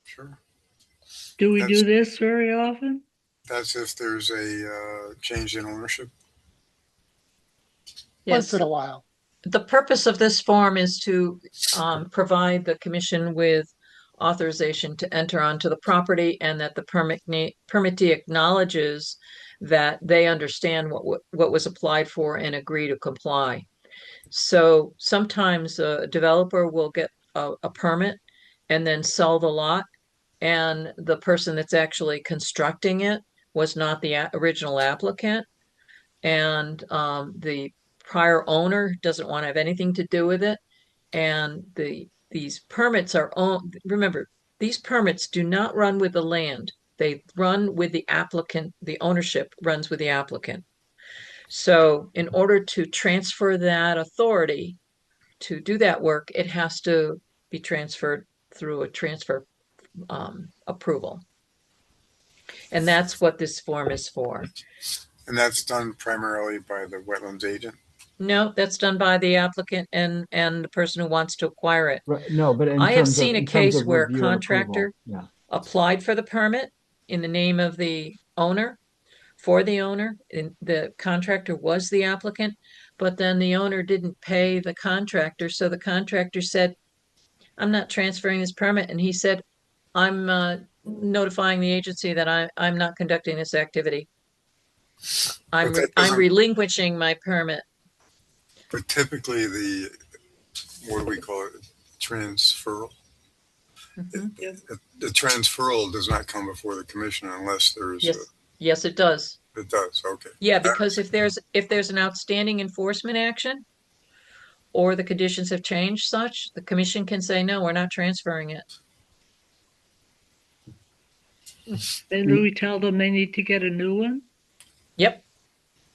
Sure. Do we do That's- this very often? That's if there's a change in ownership. Yes. Once in a while. the purpose of this form is to provide the commission with authorization to enter onto the property and that the permittee acknowledges that they understand what was applied for and agree to comply. So sometimes a developer will get a permit and then sell the lot, and the person that's actually constructing it was not the original applicant, and the prior owner doesn't want to have anything to do with it. And these permits are owned. Remember, these permits do not run with the land. They run with the applicant. The ownership runs with the applicant. So in order to transfer that authority to do that work, it has to be transferred through a transfer approval. And that's what this form is for. And that's done primarily by the wetlands agent? No, that's done by the applicant and the person who wants to acquire it. Right, no, but I have seen a case where a contractor yeah, applied for the permit in the name of the owner, for the owner, and the contractor was the applicant, but then the owner didn't pay the contractor, so the contractor said, I'm not transferring this permit, and he said, I'm notifying the agency that I'm not conducting this activity. I'm relinquishing my permit. But typically what do we call it? Transferal? The transferal does not come before the commission unless there's Yes, it does. It does, okay. Yeah, because if there's an outstanding enforcement action or the conditions have changed such, the commission can say, no, we're not transferring it. Then do we tell them they need to get a new one? Yep.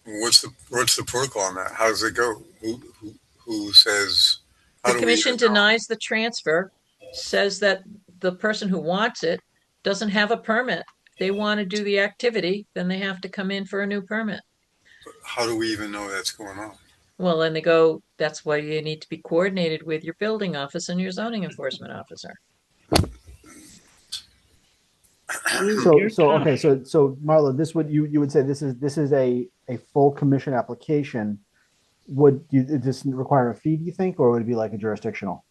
What's the protocol on that? How does it go? Who says? The commission denies the transfer, says that the person who wants it doesn't have a permit. If they want to do the activity, then they have to come in for a new permit. How do we even know that's going on? Well, then they go, that's why you need to be coordinated with your building office and your zoning enforcement officer. So Marla, this would you would say this is a full commission application. Would this require a fee, do you think, or would it be like a jurisdictional?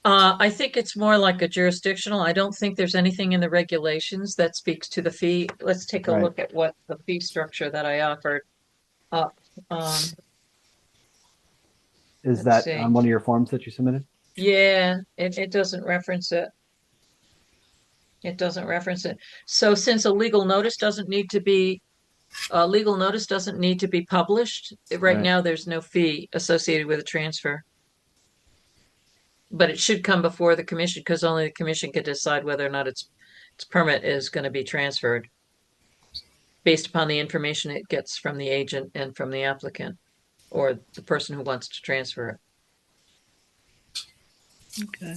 I think it's more like a jurisdictional. I don't think there's anything in the regulations that speaks to the fee. Let's take a look at what the fee structure that I offered up. Is that on one of your forms that you submitted? Yeah, it doesn't reference it. It doesn't reference it. So since a legal notice doesn't need to be published, right now there's no fee associated with a transfer. But it should come before the commission because only the commission can decide whether or not its permit is going to be transferred based upon the information it gets from the agent and from the applicant or the person who wants to transfer it. Okay.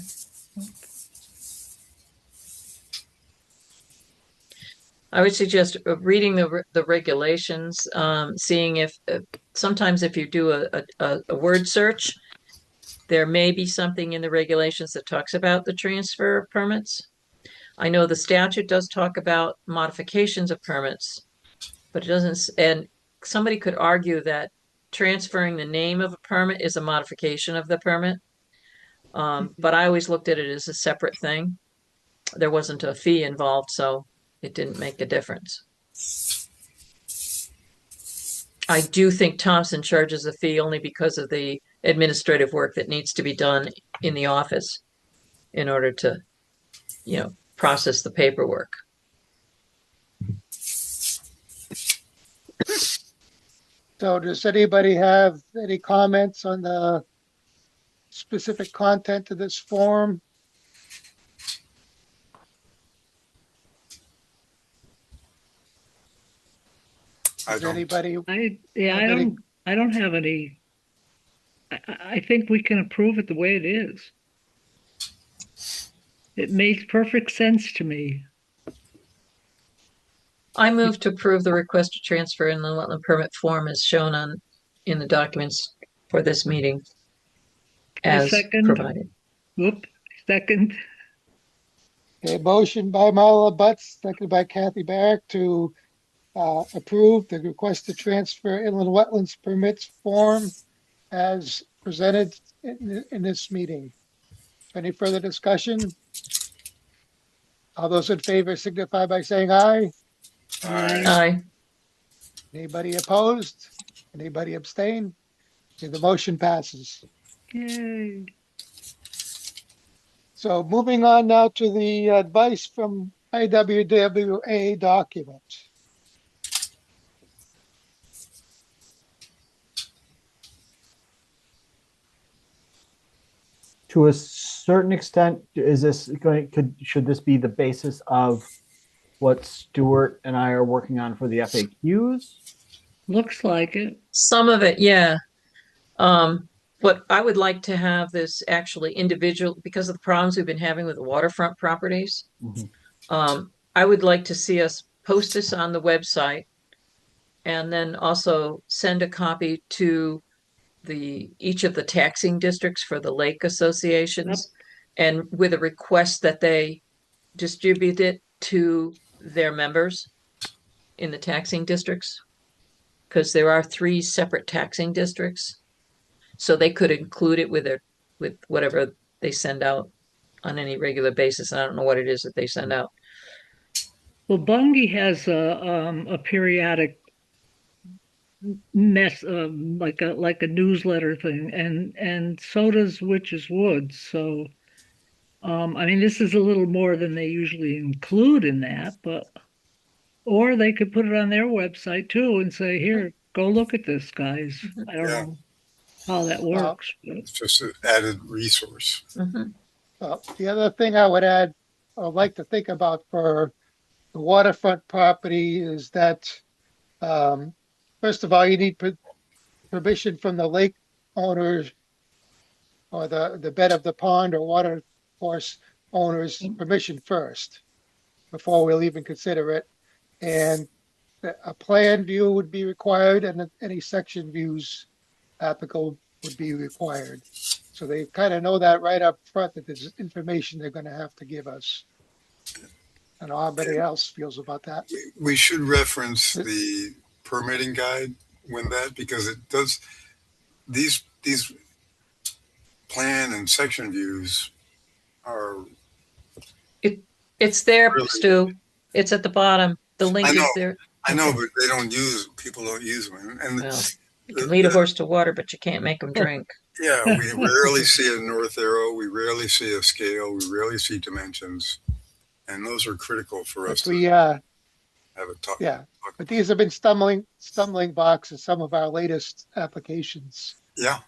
I would suggest reading the regulations, seeing if sometimes if you do a word search, there may be something in the regulations that talks about the transfer of permits. I know the statute does talk about modifications of permits, but it doesn't, and somebody could argue that transferring the name of a permit is a modification of the permit. But I always looked at it as a separate thing. There wasn't a fee involved, so it didn't make a difference. I do think Thompson charges a fee only because of the administrative work that needs to be done in the office in order to, process the paperwork. So does anybody have any comments on the specific content of this form? I don't have any. I think we can approve it the way it is. It makes perfect sense to me. I move to approve the request to transfer in the wetland permit form as shown in the documents for this meeting as provided. Second. Okay, motion by Marla Butts, seconded by Kathy Barrick to approve the request to transfer inland wetlands permits form as presented in this meeting. Any further discussion? All those in favor signify by saying aye. Aye. Anybody opposed? Anybody abstain? Okay, the motion passes. Yay. So moving on now to the advice from IWWA document. To a certain extent, should this be the basis of what Stuart and I are working on for the FAQs? Looks like it. Some of it, yeah. But I would like to have this actually individual because of the problems we've been having with the waterfront properties. Mhm. I would like to see us post this on the website and then also send a copy to each of the taxing districts for the lake associations and with a request that they distribute it to their members in the taxing districts. Because there are 3 separate taxing districts. So they could include it with whatever they send out on any regular basis. I don't know what it is that they send out. Well, Bungie has a periodic mess, like a newsletter thing, and so does Witches Woods. So, I mean, this is a little more than they usually include in that, but or they could put it on their website too and say, "Here, go look at this, guys." I don't Yeah. know how that works, but It's just an added resource. Mhm. The other thing I would add, I'd like to think about for the waterfront property is that, first of all, you need permission from the lake owners or the bed of the pond or water course owners permission first before we'll even consider it. And a plan view would be required and any section views applicable would be required. So they kind of know that right up front that there's information they're going to have to give us. I don't know how everybody else feels about that. We should reference the permitting guide when that, because it does these plan and section views are It's there, really, Stu. It's at the bottom. The link I know, is there. I know, Okay. but people don't use them. And Well, you can lead a horse to water, but you can't make them drink. yeah, we rarely see a north arrow. We rarely see a scale. We rarely see dimensions. And those are critical for us to have a talk. Yeah, but these have been stumbling blocks in some of our latest applications. Yeah.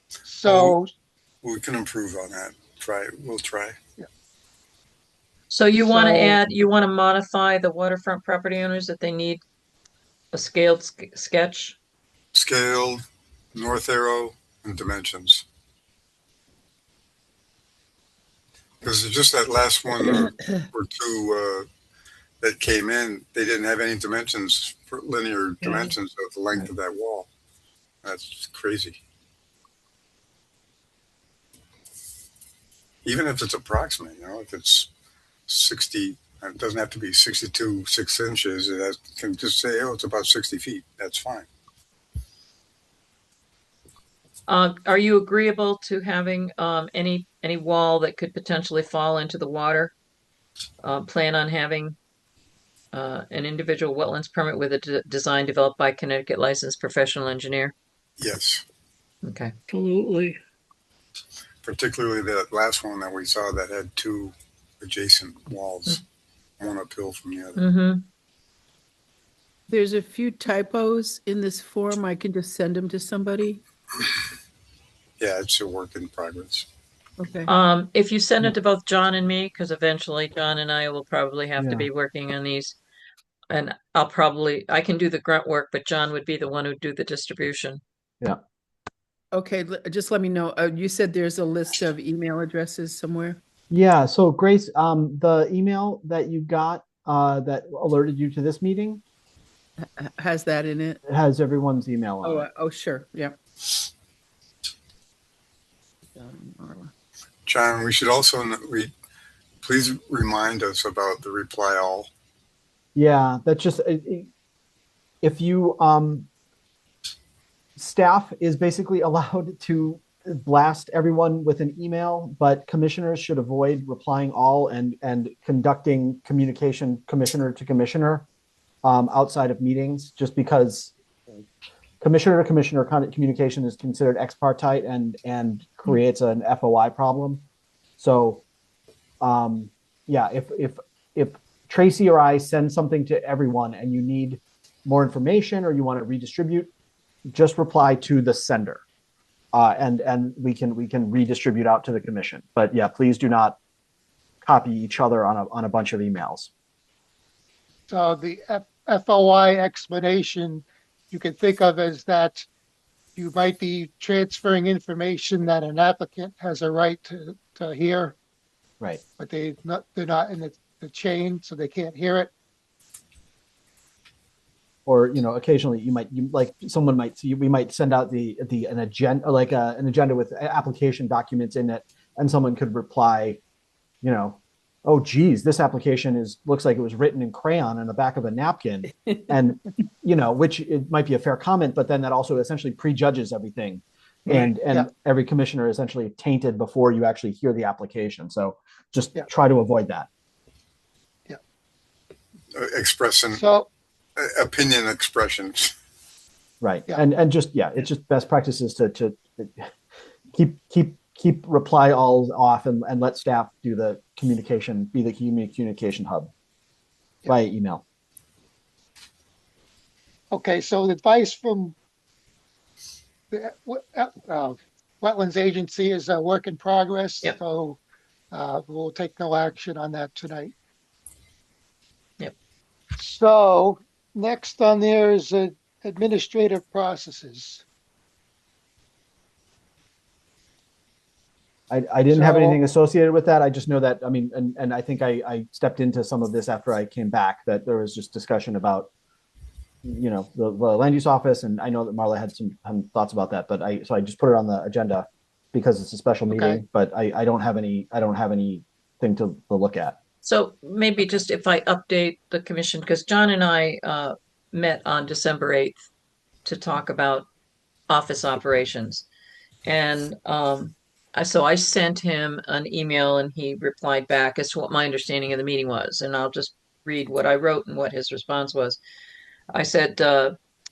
So we can improve on that. We'll try. Yeah. So you want to modify the waterfront property owners that they need a scaled sketch? Scaled, north arrow, and dimensions. Because just that last one or two that came in, they didn't have any dimensions, for linear dimensions of the length of that wall. That's crazy. Even if it's approximate, if it's 60, it doesn't have to be 62 6 inches. It can just say, it's about 60 feet. That's fine. Are you agreeable to having any wall that could potentially fall into the water? Plan on having an individual wetlands permit with a design developed by Connecticut licensed professional engineer? Yes. Okay. Absolutely. Particularly that last one that we saw that had 2 adjacent walls, one uphill from the other. Mm-hmm. There's a few typos in this form. I can just send them to somebody. Yeah, it's a work in progress. Okay. If you send it to both John and me, because eventually John and I will probably have to be working on these, and I can do the grunt work, but John would be the one who'd do the distribution. Yeah. Okay, just let me know. You said there's a list of email addresses somewhere? Yeah. So Grace, the email that you got that alerted you to this meeting has that in it? It has everyone's email on it. Oh, sure. Yeah. John, we should also please remind us about the reply all. Yeah, that's just if you staff is basically allowed to blast everyone with an email, but commissioners should avoid replying all and conducting communication commissioner to commissioner outside of meetings, just because commissioner to commissioner communication is considered ex parte and creates an FOI problem. So, yeah, if Tracy or I send something to everyone and you need more information or you want to redistribute, just reply to the sender, and we can redistribute out to the commission. But yeah, please do not copy each other on a bunch of emails. So the FOI explanation you can think of as that you might be transferring information that an applicant has a right to hear, Right. but they're not in the chain, so they can't hear it. Or occasionally you like someone might see, we might send out an agenda, like an agenda with application documents in it, and someone could reply, oh geez, this application looks like it was written in crayon on the back of a napkin, and which it might be a fair comment, but then that also essentially prejudges everything, and Yeah. every commissioner is essentially tainted before you actually hear the application. So just try to avoid that. Expressing So opinion expressions. Right. Yeah. And just, it's just best practices to keep reply all off and let staff do the communication, be the communication hub via email. okay, so the advice from the Wetlands Agency is a work in progress. Yep. So we'll take no action on that tonight. Yep. So next on there is administrative processes. I didn't have So- anything associated with that. I just know that, I mean, and I think I stepped into some of this after I came back, that there was just discussion about, the land use office. And I know that Marla had some thoughts about that, but so I just put it on the agenda because it's a special meeting, Okay. but I don't have anything to look at. So maybe just if I update the commission, because John and I met on December 8th to talk about office operations. And so I sent him an email and he replied back as to what my understanding of the meeting was. And I'll just read what I wrote and what his response was. I said,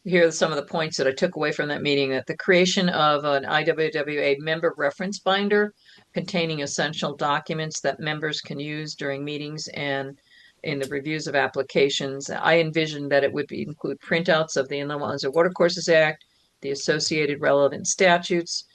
here are some of the points that I took away from that meeting: that the creation of an IWWA member reference binder containing essential documents that members can use during meetings and in the reviews of applications. I envisioned that it would include printouts of the Inland Wetlands and Watercourses Act, the associated relevant statutes,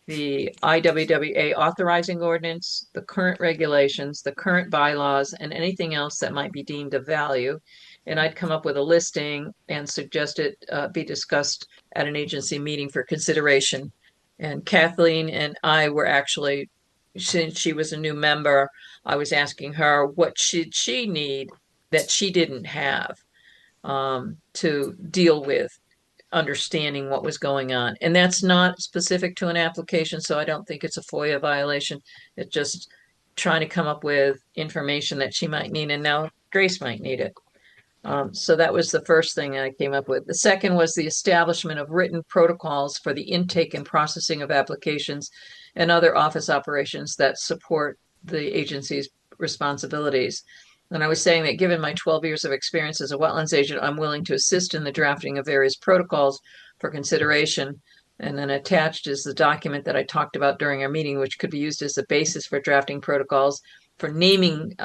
the IWWA authorizing ordinance, the current regulations, the current bylaws, and anything else that might be deemed of value. And I'd come up with a listing and suggest it be discussed at an agency meeting for consideration. And Kathleen and I were actually, since she was a new member, I was asking her what should she need that she didn't have to deal with understanding what was going on. And that's not specific to an application, so I don't think it's a FOIA violation. It's just trying to come up with information that she might need, and now Grace might need it. So that was the first thing I came up with. The second was the establishment of written protocols for the intake and processing of applications and other office operations that support the agency's responsibilities. And I was saying that given my 12 years of experience as a wetlands agent, I'm willing to assist in the drafting of various protocols for consideration. And then attached is the document that I talked about during our meeting, which could be used as the basis for drafting protocols for naming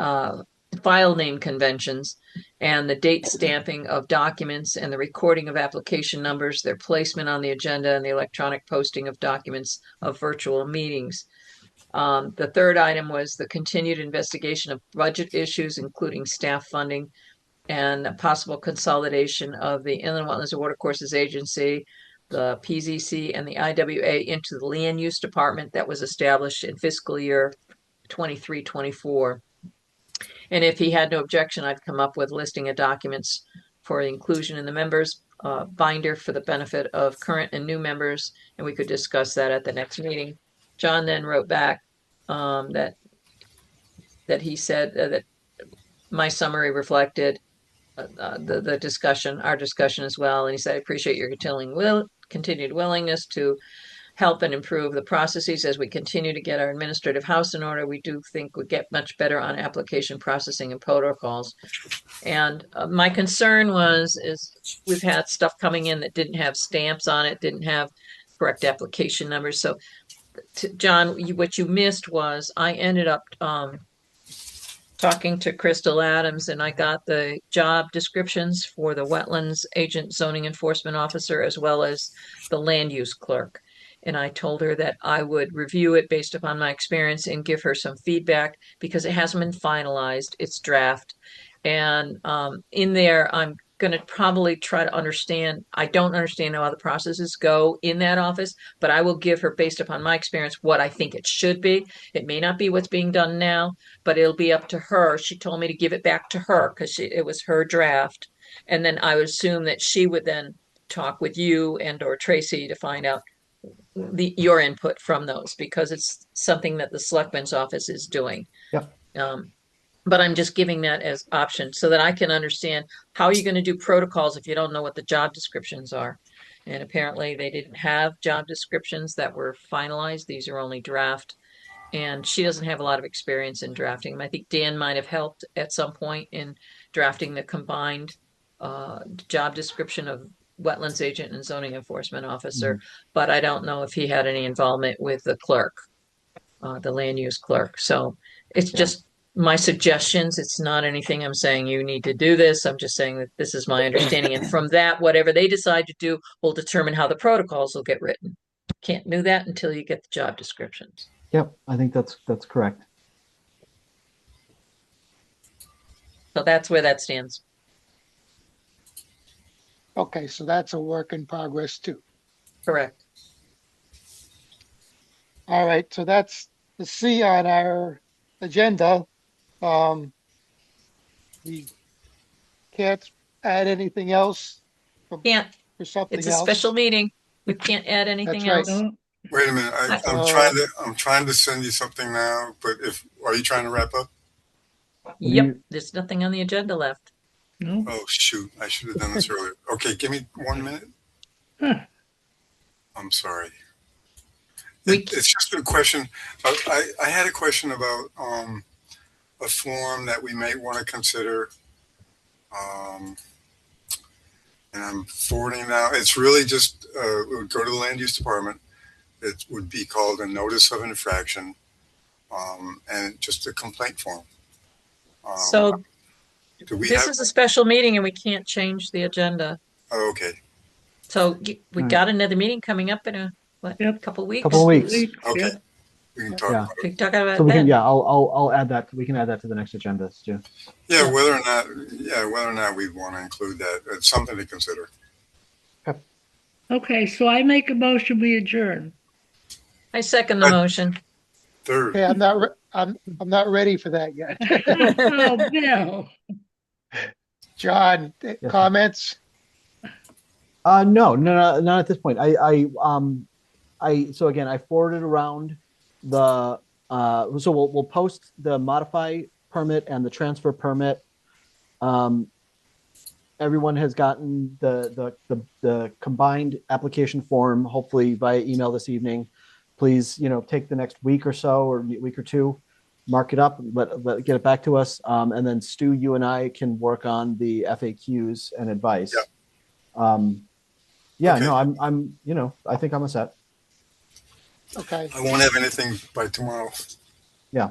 file name conventions and the date stamping of documents and the recording of application numbers, their placement on the agenda, and the electronic posting of documents of virtual meetings. The third item was the continued investigation of budget issues, including staff funding and a possible consolidation of the Inland Wetlands and Watercourses Agency, the PZC, and the IWA into the Land Use Department that was established in fiscal year 23-24. And if he had no objection, I'd come up with a listing of documents for inclusion in the members binder for the benefit of current and new members, and we could discuss that at the next meeting. John then wrote back that he said that my summary reflected the discussion, our discussion as well. And he said, I appreciate your continued willingness to help and improve the processes as we continue to get our administrative house in order. We do think we get much better on application processing and protocols. And my concern is we've had stuff coming in that didn't have stamps on it, didn't have correct application numbers. So, John, what you missed was I ended up talking to Crystal Adams, and I got the job descriptions for the wetlands agent, zoning enforcement officer, as well as the land use clerk. And I told her that I would review it based upon my experience and give her some feedback because it hasn't been finalized. It's draft. And in there, I'm going to probably try to understand. I don't understand how the processes go in that office, but I will give her, based upon my experience, what I think it should be. It may not be what's being done now, but it'll be up to her. She told me to give it back to her because it was her draft. And then I would assume that she would then talk with you and or Tracy to find out your input from those, because it's something that the selectman's office is doing. Yep. But I'm just giving that as option so that I can understand how are you going to do protocols if you don't know what the job descriptions are. And apparently they didn't have job descriptions that were finalized. These are only draft. And she doesn't have a lot of experience in drafting them. I think Dan might have helped at some point in drafting the combined job description of wetlands agent and zoning enforcement officer. But I don't know if he had any involvement with the clerk, the land use clerk. So it's just my suggestions. It's not anything I'm saying you need to do this. I'm just saying that this is my understanding. And from that, whatever they decide to do will determine how the protocols will get written. Can't do that until you get the job descriptions. Yep, I think that's correct. So that's where that stands. Okay, so that's a work in progress too. Correct. All right, so that's the C on our agenda. We can't add anything else Can't. for something It's a else. special meeting. We can't add anything That's right. else. No, Wait a minute. I'm trying to send you something now, but are you trying to wrap up? Yep. There's nothing on the agenda left. no. Oh, shoot. I should have done this earlier. Okay, give me 1 minute. Huh. I'm sorry. We- It's just a question. I had a question about a form that we may want to consider. And I'm forwarding now. It's really just, it would go to the land use department. It would be called a notice of infraction, and just a complaint form. So do we this have? is a special meeting and we can't change the agenda. Oh, okay. So we got another meeting coming up in a Yep. couple weeks. Couple of weeks. Okay. Yeah. We can talk Yeah. about We it. can talk about So we can, that. yeah, I'll add that. We can add that to the next agenda, Stu. Yeah, whether or not we want to include that, it's something to consider. Okay, so I make a motion, we adjourn. I second the motion. Third. Okay, I'm not ready for that yet. Oh, Bill. John, comments? No, not at this point. So again, I forwarded around the, so we'll post the modify permit and the transfer permit. Everyone has gotten the combined application form, hopefully via email this evening. Please, take the next week or so, or week or two, mark it up, get it back to us. And then Stu, you and I can work on the FAQs and advice. Yeah. Okay. No, I'm I think I'm a set. Okay. I won't have anything by tomorrow. Yeah.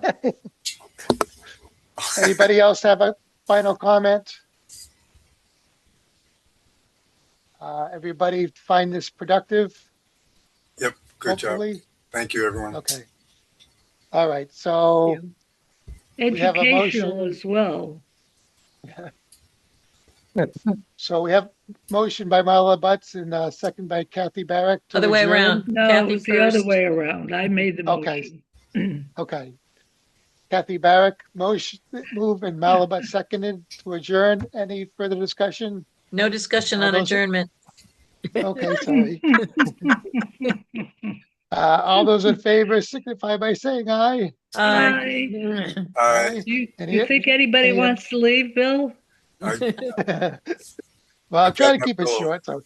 Anybody else have a final comment? Everybody find this productive? Yep. Good Hopefully? job. Thank you, everyone. Okay. All right, so we have a Educational motion. as well. So we have motion by Marla Butts and second by Kathy Barrick. to Other way adjourn. around. No, it Kathy was the other first. way around. I made the Okay. motion. Okay. Kathy Barrick, motion, move, and Marla Butts seconded to adjourn. Any further discussion? No discussion All on those- adjournment. Okay, sorry. All those in favor signify by saying aye. Aye. Aye. You think anybody any- wants to leave, Bill? Well, I'm trying to keep it short, so